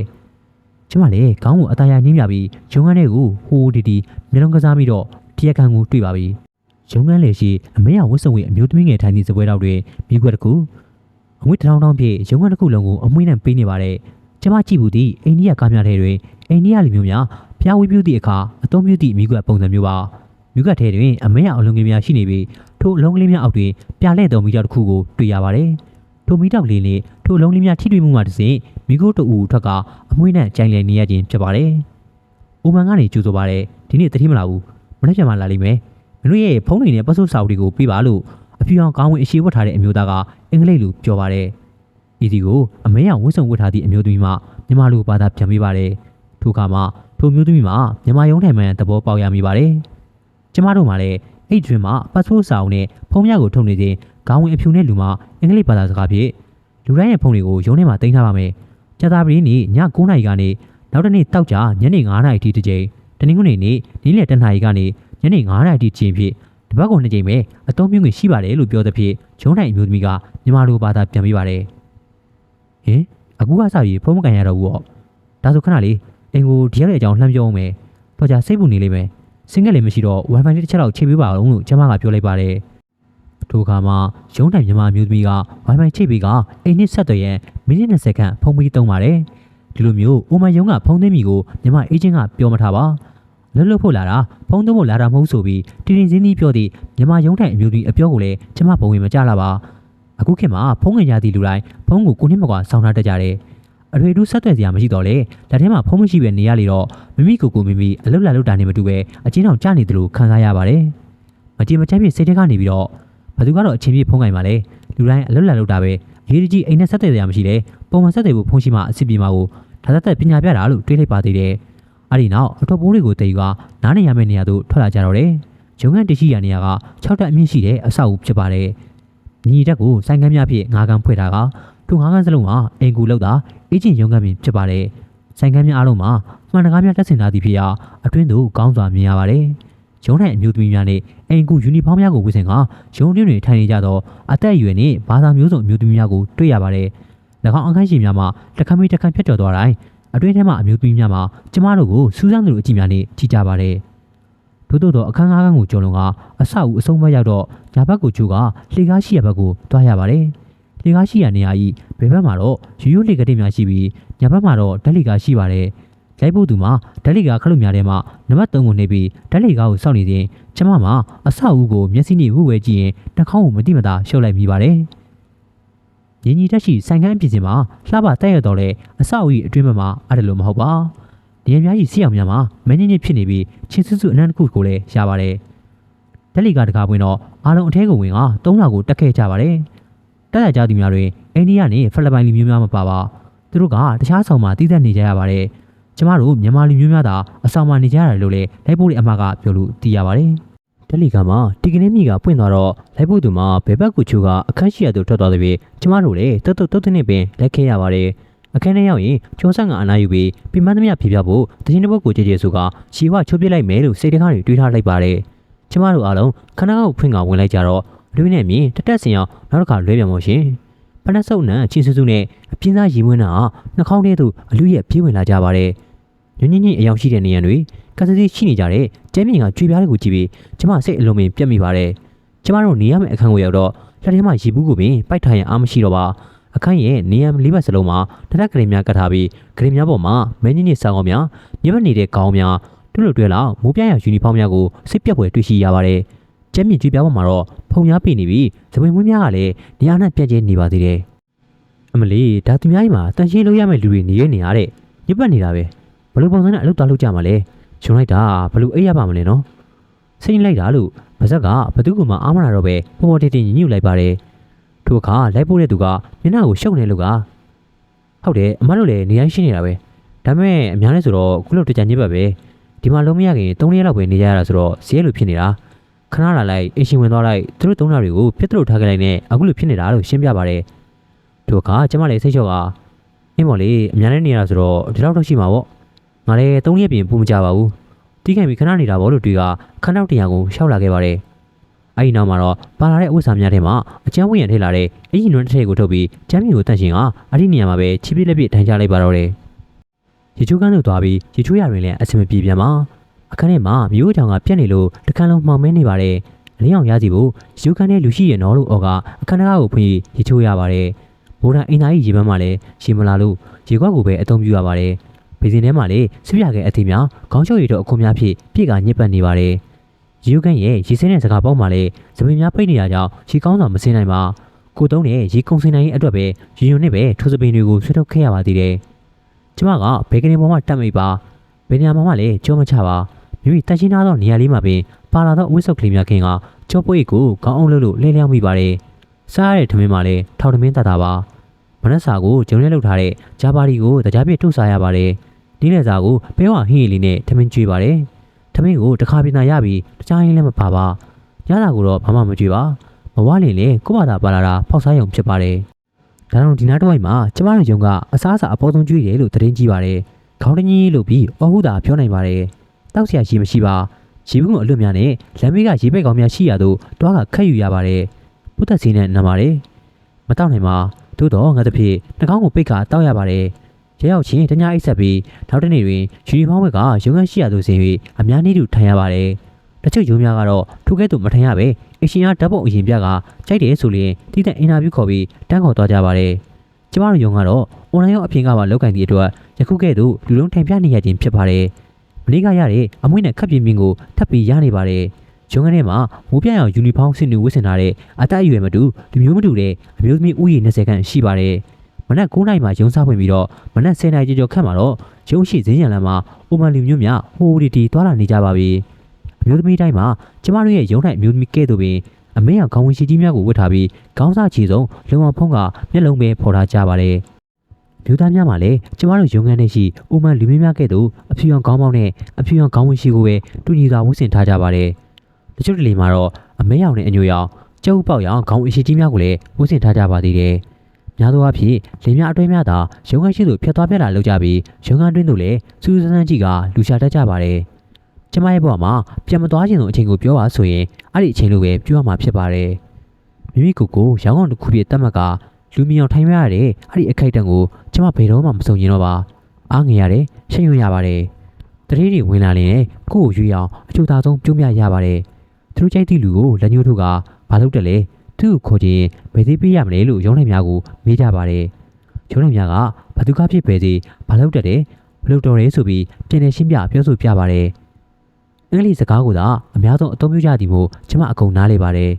ကျမလည်းခေါင်းကိုအသားရနှင်းပြပြီးရုံခန်းထဲကိုဟိုးတီမျက်လုံးကစားပြီးတော့တရက်ကန်ကိုတွေ့ပါပြီရုံခန်းလေရှိအမေရဝတ်စုံရဲ့အမျိုးသမီးငယ်ထိုင်သည့်စပွဲတော်တွင်မိခွက်တစ်ခုအငွေတောင်းဖြင့်ရုံခန်းတစ်ခုလုံးကိုအမွှေးနဲ့ပေးနေပါတယ်ကျမကြည့်ဘူးသည့်အိန္ဒိယကားများထဲတွင်အိန္ဒိယလူမျိုးများဖျားဝေးပြုသည့်အခါအသုံးပြုသည့်မိခွက်ပုံစံမျိုးပါမိခွက်ထဲတွင်အမေရအလုံးကလေးများရှိနေပြီးထိုအလုံးကလေးများအောက်တွင်ပြလဲ့သောမိကြောက်တစ်ခုကိုတွေ့ရပါတယ်ထိုမိတောက်ကလေးနဲ့ထိုလုံးလေးများထိတွေ့မှုမှတစ်စဉ်မိခိုးတူထက်ကအမွှေးနဲ့ကြိုင်လည်နေရခြင်းဖြစ်ပါတယ်။အိုမန်ကနေကြိုးဆိုပါတယ်ဒီနေ့တတိမလာဘူး မနေ့ကမှလာလိမ့်မယ်မင်းတို့ရဲ့ဖုန်းတွေနဲ့ပတ်စုစာအုပ်တွေကိုပေးပါလို့အဖြူအောင်ကောင်းဝင်အရှိဝတ်ထားတဲ့အမျိုးသားကအင်္ဂလိပ်လိုပြောပါတယ်ဤဒီကိုအမဲရောင်ဝတ်စုံဝတ်ထားသည့်အမျိုးသမီးမှမြန်မာလိုဘာသာပြန်ပေးပါတယ်ထို့အခါမှာထိုမျိုးသမီးမှမြန်မာရုံးထိုင်မှန်သဘောပေါက်ရမိပါတယ်ကျမတို့မှလည်းအဲ့တွင်မှပတ်စုစာအုပ်နဲ့ဖုန်းများကိုထုတ်နေခြင်းခေါင်းဝင်အဖြူနဲ့လူမှအင်္ဂလိပ်ဘာသာစကားဖြင့်လူတိုင်းရဲ့ဖုန်းတွေကိုရုံးထဲမှာတင်ထားပါမယ်ကျသာပတိနေ့ည9:00 နာရီကနေနောက်တစ်နေ့တောက်ကြညနေ9:00 နာရီထိတစ်ကြိမ်တနင်္ဂနွေနေ့နေ့လယ်10:00 နာရီကနေညနေ9:00 နာရီထိချိန်ဖြင့်တပတ်ကို2ကြိမ်ပဲအသုံးပြုခွင့်ရှိပါတယ်လို့ပြောသဖြင့်ဂျုံးနိုင်အမျိုးသမီးကမြန်မာလိုဘာသာပြန်ပေးပါတယ်ဟင်အခုကစပြီးဖုန်းမကန်ရတော့ဘူးပေါ့ဒါဆိုခဏလေးအင်ကိုဒီရက်ရဲ့အကြောင်းလှမ်းပြောအောင်မယ်တော့ကြစိတ်ပူနေလိမ့်မယ်စင်ကက်လည်းမရှိတော့ Wi-Fi လေးတစ်ချက်လောက်ချိန်ပေးပါအောင်လို့ကျမကပြောလိုက်ပါတယ်ထိုအခါမှာရုံးတိုင်မြန်မာမျိုးသမီးက Wi-Fi ချိတ်ပြီးကအိမ်နစ်ဆက်သွယ်ရန်မိနစ်20ခန့်ဖုန်းပြီးသုံးပါတယ်ဒီလိုမျိုးအိုမန်ရုံးကဖုန်းသိမ်းမိကိုမြန်မာအေဂျင့်ကပြောမထားပါလွတ်လွတ်ဖို့လာတာဖုန်းသုံးဖို့လာတာမဟုတ်ဆိုပြီးတင်းတင်းစင်းစင်းပြောသည့်မြန်မာရုံးတိုင်အမျိုးသမီးအပြောကိုလည်းကျမဘုံဝင်မကြလာပါအခုခေတ်မှာဖုန်းငင်ကြသည့်လူတိုင်းဖုန်းကိုကိုနှစ်မကွာဆောင်းထားတတ်ကြတယ်အထွေထူးဆက်သွယ်စရာမရှိတော့လေလက်ထဲမှာဖုန်းမရှိပဲနေရလေတော့မိမိအလုတ်လာလုတ်တာနေမတူပဲအချင်းအောင်ကြားနေတယ်လို့ခံစားရပါတယ်မကြည်မချမ်းဖြစ်စိတ်ထဲကနေပြီးတော့ဘသူကတော့အချင်းပြဖုန်းကင်ပါလေလူတိုင်းအလုတ်လာလုတ်တာပဲအရေးကြီးအိမ်နဲ့ဆက်သွယ်စရာမရှိလေပုံမှန်ဆက်သွယ်ဖို့ဖုန်းရှိမှအဆင်ပြေမှာကိုဒါသက်ပညာပြတာလို့တွေးလိုက်ပါသေးတယ်အဲ့ဒီနောက်အထောက်ပိုးတွေကိုတည်ယူကနားနေရမယ့်နေရာသို့ထွက်လာကြတော့တယ်ဂျုံကန်တရှိရာနေရာက6တက်အမြင့်ရှိတဲ့အဆောက်အဦဖြစ်ပါတယ်ညီတက်ကိုစိုင်းကမ်းများဖြင့်9ကန်းဖွင့်ထားကထို9ကန်းစလုံးကအင်ကူလောက်တာအေဂျင့်ရုံးကမ်းပင်ဖြစ်ပါတယ်စိုင်းကမ်းများအားလုံးမှာမှန်တကားများတက်ဆင်ထားသည့်ဖြစ်ရာအတွင်းသို့ကောင်းစွာမြင်ရပါတယ်ရုံးထိုင်အမျိုးသမီးများနဲ့အင်ကူယူနီဖောင်းများကိုဝတ်ဆင်ကရုံးတွင်းတွင်ထိုင်နေကြသောအသက်အရွယ်နှင့်ဘာသာမျိုးစုံအမျိုးသမီးများကိုတွေ့ရပါတယ်၎င်းအခန်းရှင်များမှတစ်ခါမီတစ်ခါဖြတ်ကျော်သွားတိုင်းအတွင်းထဲမှာအမျိုးသမီးများမှာကျမတို့ကိုစူးစမ်းသူအကြည့်များနဲ့ကြည့်ကြပါတယ်ထို့သောအခန်း9ခန်းကိုကျော်လွန်ကအဆောက်အဦအဆုံးဘက်ရောက်တော့ညာဘက်ကိုကျိုးကလှေကားရှိရာဘက်ကိုတွားရပါတယ်လှေကားရှိရာနေရာကြီးဘယ်ဘက်မှာတော့ရိုးလှေကတိများရှိပြီးညာဘက်မှာတော့ဓာတ်လှေကားရှိပါတယ်ရိုက်ဖို့သူမှာဓာတ်လှေကားခလုတ်များထဲမှာနံပါတ်3ကိုနှိပ်ပြီးဓာတ်လှေကားကိုစောင့်နေစဉ်ကျမမှာအဆောက်အဦကိုမျက်စိနဲ့ဝှဝဲကြည့်ရင်နှာခေါင်းကိုမတိမတာရှုပ်လိုက်မိပါတယ်ညီညီတက်ရှိဆိုင်ခန်းပြင်စင်မှာလှပတက်ရတော့လေအဆောက်အဦအတွင်းမှာအဲ့ဒါလိုမဟုတ်ပါနေရာများကြီးစီအောင်များမှာမင်းကြီးဖြစ်နေပြီးချင်းစုစုအနံ့တစ်ခုကိုလည်းရပါတယ်ဓာတ်လှေကားတကားပွင့်တော့အားလုံးအထဲကိုဝင်က3လကိုတက်ခဲ့ကြပါတယ်တက်ရကြသူများတွင်အိန္ဒိယနဲ့ဖိလစ်ပိုင်လူမျိုးများမပါပါသူတို့ကတခြားဆောင်မှာတည်သက်နေကြရပါတယ်ကျမတို့မြန်မာလူမျိုးများသာအဆောင်မှာနေကြရတယ်လို့လည်းလိုက်ဖို့အမှားကပြောလို့သိရပါတယ်ဓာတ်လှေကားမှာတီကနေမိကပွင့်သွားတော့လိုက်ဖို့သူမှာဘယ်ဘက်ကိုချိုးကအခန်းရှိရသူထွက်သွားတဲ့ပြီးကျမတို့လည်းတုတ်နဲ့ပင်လက်ခဲရပါတယ်အခန်းထဲရောက်ရင်ကျောဆန့်ကအနားယူပြီးပြမသမျှဖြေပြဖို့တခြင်းတစ်ပုတ်ကိုကြည်ဆိုကရှီဝချိုးပြလိုက်မယ်လို့စိတ်တကားတွေတွေးထားလိုက်ပါတယ်ကျမတို့အားလုံးခဏကောက်ဖွင့်ကဝင်လိုက်ကြတော့လူနဲ့မြင်တက်စင်အောင်နောက်တစ်ခါလွဲပြန်မို့ရှင်ဖနက်ဆုပ်နံချင်းစုစုနဲ့အပြင်းသားရီမွန်းတာနှာခေါင်းထဲသို့အလူရဲ့ပြေးဝင်လာကြပါတယ်ညညအယောင်ရှိတဲ့နေရာတွေကစစီရှိနေကြတဲ့ကျဲမြင့်ကကြွေပြားတွေကိုကြည့်ပြီးကျမစိတ်အလုံးပင်ပြတ်မိပါတယ်ကျမတို့နေရမယ့်အခန်းကိုရောက်တော့လက်ထဲမှာရေဘူးကိုပင်ပိုက်ထားရင်အားမရှိတော့ပါအခန်းရဲ့နေရာလေးဘက်စလုံးမှာတရက်ကလေးများကတ်ထားပြီးဂရင်များပေါ်မှာမင်းကြီးနဲ့ဆောင်းကောင်းများမြက်နေတဲ့ခေါင်းများတို့လိုတွဲလောက်မိုးပြရယူနီဖောင်းများကိုစိတ်ပြက်ဖွယ်တွေ့ရှိရပါတယ်ကျဲမြင့်ကြွေပြားပေါ်မှာတော့ဖုံများပြနေပြီးသပင်မွေးများကလည်းနေရာနဲ့ပြက်ကျဲနေပါသေးတယ်အမလီဒါသူများကြီးမှာတန်ရှင်းလို့ရမယ့်လူတွေနေရနေရတဲ့ညစ်ပတ်နေတာပဲဘလို့ပုံစံနဲ့အလုပ်သွားလုပ်ကြမှာလဲဂျုံလိုက်တာဘလို့အိပ်ရပါမလဲနော်စိတ်လိုက်တာလို့ဗဇက်ကဘသူကမှအားမနာတော့ပဲပေါ်တေးညှို့လိုက်ပါတယ်ထိုအခါလိုက်ဖို့တဲ့သူကမျက်နှာကိုရှုပ်နေလို့ကဟုတ်တယ်အမတို့လည်းနေရာရှင်းနေတာပဲဒါပေမဲ့အများနဲ့ဆိုတော့ခုလိုတကြညစ်ပတ်ပဲဒီမှာလုံးမရခင်3ရက်လောက်ပဲနေကြရတာဆိုတော့ဈေးလိုဖြစ်နေတာခဏလာလိုက်အရှင်ဝင်သွားလိုက်သူတို့3လတွေကိုပြစ်တလို့ထားခဲ့လိုက်နဲ့အခုလိုဖြစ်နေတာလို့ရှင်းပြပါတယ်ထိုအခါကျမလည်းစိတ်လျှော့ကအင်းမော်လေးအများနဲ့နေရတာဆိုတော့ဒီလောက်တော့ရှိမှာပေါ့ငါလည်း3ရက်ပြင်ပူမကြပါဘူးတီးခိုင်ပြီးခဏနေတာပေါ့လို့တွေကခဏတရားကိုရှောက်လာခဲ့ပါတယ်အဲ့ဒီနောက်မှာတော့ပါလာတဲ့အဝတ်စားများထဲမှာအကျန်းဝင်းရထည့်လာတဲ့အင်ဂျင်နွန်းတစ်ထည့်ကိုထုတ်ပြီးကျမ်းမြေကိုတန့်ရှင်ကအဲ့ဒီနေရာမှာပဲချီပြစ်လက်ပြထိုင်ချလိုက်ပါတော့တယ်ရေချိုးကန်းသို့သွားပြီးရေချိုးရတွင်လည်းအဆင်မပြေပြန်ပါအခန်းထဲမှာမျိုးချောင်ကပြက်နေလို့တခန်းလုံးမှောင်မဲနေပါတယ်အလင်းအောင်ရစီဖို့ရေချိုးကန်းထဲလူရှိရနော်လို့အော်ကအခန်းထဲကိုဖွင့်ရေချိုးရပါတယ်ဘိုးတန်အင်သားကြီးရေပန်းမှလည်းရှင်းမလာလို့ရေခွက်ကိုပဲအသုံးပြုရပါတယ်ဘေးစင်ထဲမှာလည်းစပြခဲ့အထည်များခေါင်းချုပ်ရည်တို့အခွန်များဖြင့်ပြည့်ကညစ်ပတ်နေပါတယ်ရေခန့်ရဲ့ရေစင်းတဲ့စကားပေါက်မှာလည်းသပင်များပိတ်နေတာကြောင့်ရေကောင်းစွာမစင်းနိုင်ပါကိုတုံးနဲ့ရေကုန်စင်နိုင်ရဲ့အတွက်ပဲရေယွန်းနဲ့ပဲထိုးစပင်တွေကိုဆွဲထုတ်ခဲ့ရပါသေးတယ်ကျမကဘေကနေပေါ်မှာတက်မိပါဘယ်နေရာမှာမှလည်းကြောမချပါမိမိတန်ရှင်းထားသောနေရာလေးမှာပင် ပါလာသောအဝတ်စုပ်ကလေးများခင်ကကြောပွေးကိုခေါင်းအောင်လို့လဲလျောင်းမိပါတယ်စားရတဲ့ထမင်းမှလည်းထောက်ထမင်းတတ်တာပါမနက်စာကိုဂျုံနဲ့လုပ်ထားတဲ့ဂျာပါရီကိုတရားပြည့်ထုတ်စားရပါတယ်နေ့လယ်စာကိုပဲဝဟင်းရည်လေးနဲ့ထမင်းကျွေးပါတယ်ထမင်းကိုတစ်ခါပြင်သာရပြီးတခြားရင်းလည်းမပါပါညစာကိုတော့ဘာမှမကျွေးပါမဝါလင်လေကို့ဘာသာပါလာတာဖောက်စားရုံဖြစ်ပါတယ်ဒါတော့ဒီနားတစ်ဝိုက်မှာကျမတို့ယုံကအစားအစာအပေါ်ဆုံးကျွေးတယ်လို့သတင်းကြီးပါတယ်ခေါင်းတကြီးလို့ပြီးအဟုတာပြောနိုင်ပါတယ်တောက်ဆရာရှိမရှိပါရေဘူးအလွတ်များနဲ့လမ်းဘေးကရေပက်ကောင်များရှိရတော့တွားကခက်ယူရပါတယ်ပုတ်သက်စင်းနဲ့နံပါတယ်မတောက်နိုင်ပါသို့တော့ငါတစ်ဖြစ်နှာခေါင်းကိုပိတ်ကတောက်ရပါတယ်ရဲရောက်ချင်းတ냐အိတ်ဆက်ပြီးနောက်တနေ့တွင်ယူနီဖောင်းဝက်ကရုံးခန်းရှိရသို့ဆင်း၍အများနည်းတူထိုင်ရပါတယ်တချို့ရုံးများကတော့ထိုကဲ့သို့မထိုင်ရပဲအရှင်အားဓာတ်ပုံအရင်ပြကကြိုက်တယ်ဆိုရင်တိကျအင်တာဗျူးခေါ်ပြီးတန်းခေါ်သွားကြပါတယ်ကျမတို့ရုံးကတော့အွန်လိုင်းရောအပြင်ကပါလောက်ကင်သည့်အတွက်ယခုကဲ့သို့လူလုံးထိုင်ပြနေရခြင်းဖြစ်ပါတယ်မနေ့ကရတဲ့အမွှေးနဲ့ခပ်ပြင်းပြင်းကိုထပ်ပြီးရနေပါတယ်ရုံးခန်းထဲမှာမိုးပြအောင်ယူနီဖောင်းဆင်နူဝတ်ဆင်ထားတဲ့အသက်အရွယ်မတူလူမျိုးမတူတဲ့အမျိုးသမီးဦးရေ20ခန့်ရှိပါတယ်မနက်9:00နာရီမှာရုံးစားဖွင့်ပြီးတော့မနက်10:00နာရီကျော်ခန့်မှာတော့ရုံးရှိဈေးရံလမ်းမှာအိုမန်လူမျိုးများဟိုဒီတီသွားလာနေကြပါပြီအမျိုးသမီးတိုင်းမှာကျမတို့ရဲ့ရုံးထိုင်အမျိုးသမီးကဲ့သို့ပင်အမေရောက်ခေါင်းဝင်ရှိကြီးများကိုဝတ်ထားပြီးခေါင်းစားချီဆုံးလုံအောင်ဖုံးကမျက်လုံးပဲဖော်ထားကြပါတယ်မြို့သားများမှာလည်းကျမတို့ရုံးခန်းထဲရှိအိုမန်လူမျိုးများကဲ့သို့အဖြူရောင်ခေါင်းပေါင်းနဲ့အဖြူရောင်ခေါင်းဝင်ရှိကိုပဲတူညီစွာဝတ်ဆင်ထားကြပါတယ်တချို့တလေမှာတော့အမဲရောင်နဲ့အညိုရောင်ကျုပ်ပေါက်ရောင်ခေါင်းအရှိကြီးများကိုလည်းဝတ်ဆင်ထားကြပါသေးတယ်များသောအားဖြင့်လင်များအတွဲများသာရုံးခန်းရှိသို့ဖြတ်သွားပြလာလောက်ကြပြီးရုံးခန်းတွင်းသို့လည်းစူးစမ်းကြည့်ကလူရှာတတ်ကြပါတယ်ကျမရဲ့ဘဝမှာပြန်မသွားခြင်းသောအချိန်ကိုပြောပါဆိုရင်အဲ့ဒီအချိန်လိုပဲပြောရမှာဖြစ်ပါတယ်မိမိကိုရောင်းကောင်တစ်ခုပြည့်တတ်မှတ်ကလူမြောင်ထိုင်ရတဲ့အဲ့ဒီအခိုက်အတန့်ကိုကျမဘယ်တော့မှမစုံရင်တော့ပါအားငယ်ရတယ်ရှင်းရွရပါတယ်တတိတွေဝင်လာရင်ကိုယ့်ကိုရွေးအောင်အချို့သားဆုံးပြုံးပြရပါတယ်သူတို့ကြိုက်သည့်လူကိုလက်ညှိုးထိုးကဘာလုပ်တယ်လဲသူ့ကိုခေါ်ခြင်းဘယ်သေးပေးရမလဲလို့ရုံးလိုက်များကိုမေးကြပါတယ်ရုံးလိုက်များကဘာသူကဖြစ်ပဲသေးဘာလုပ်တယ်ဘလို့တော်ရဲဆိုပြီးပြင်နေရှင်းပြပြောဆိုပြပါတယ်အင်္ဂလိပ်စကားကိုသာအများဆုံးအသုံးပြုကြသည်မို့ကျမအကုန်နားလေပါတယ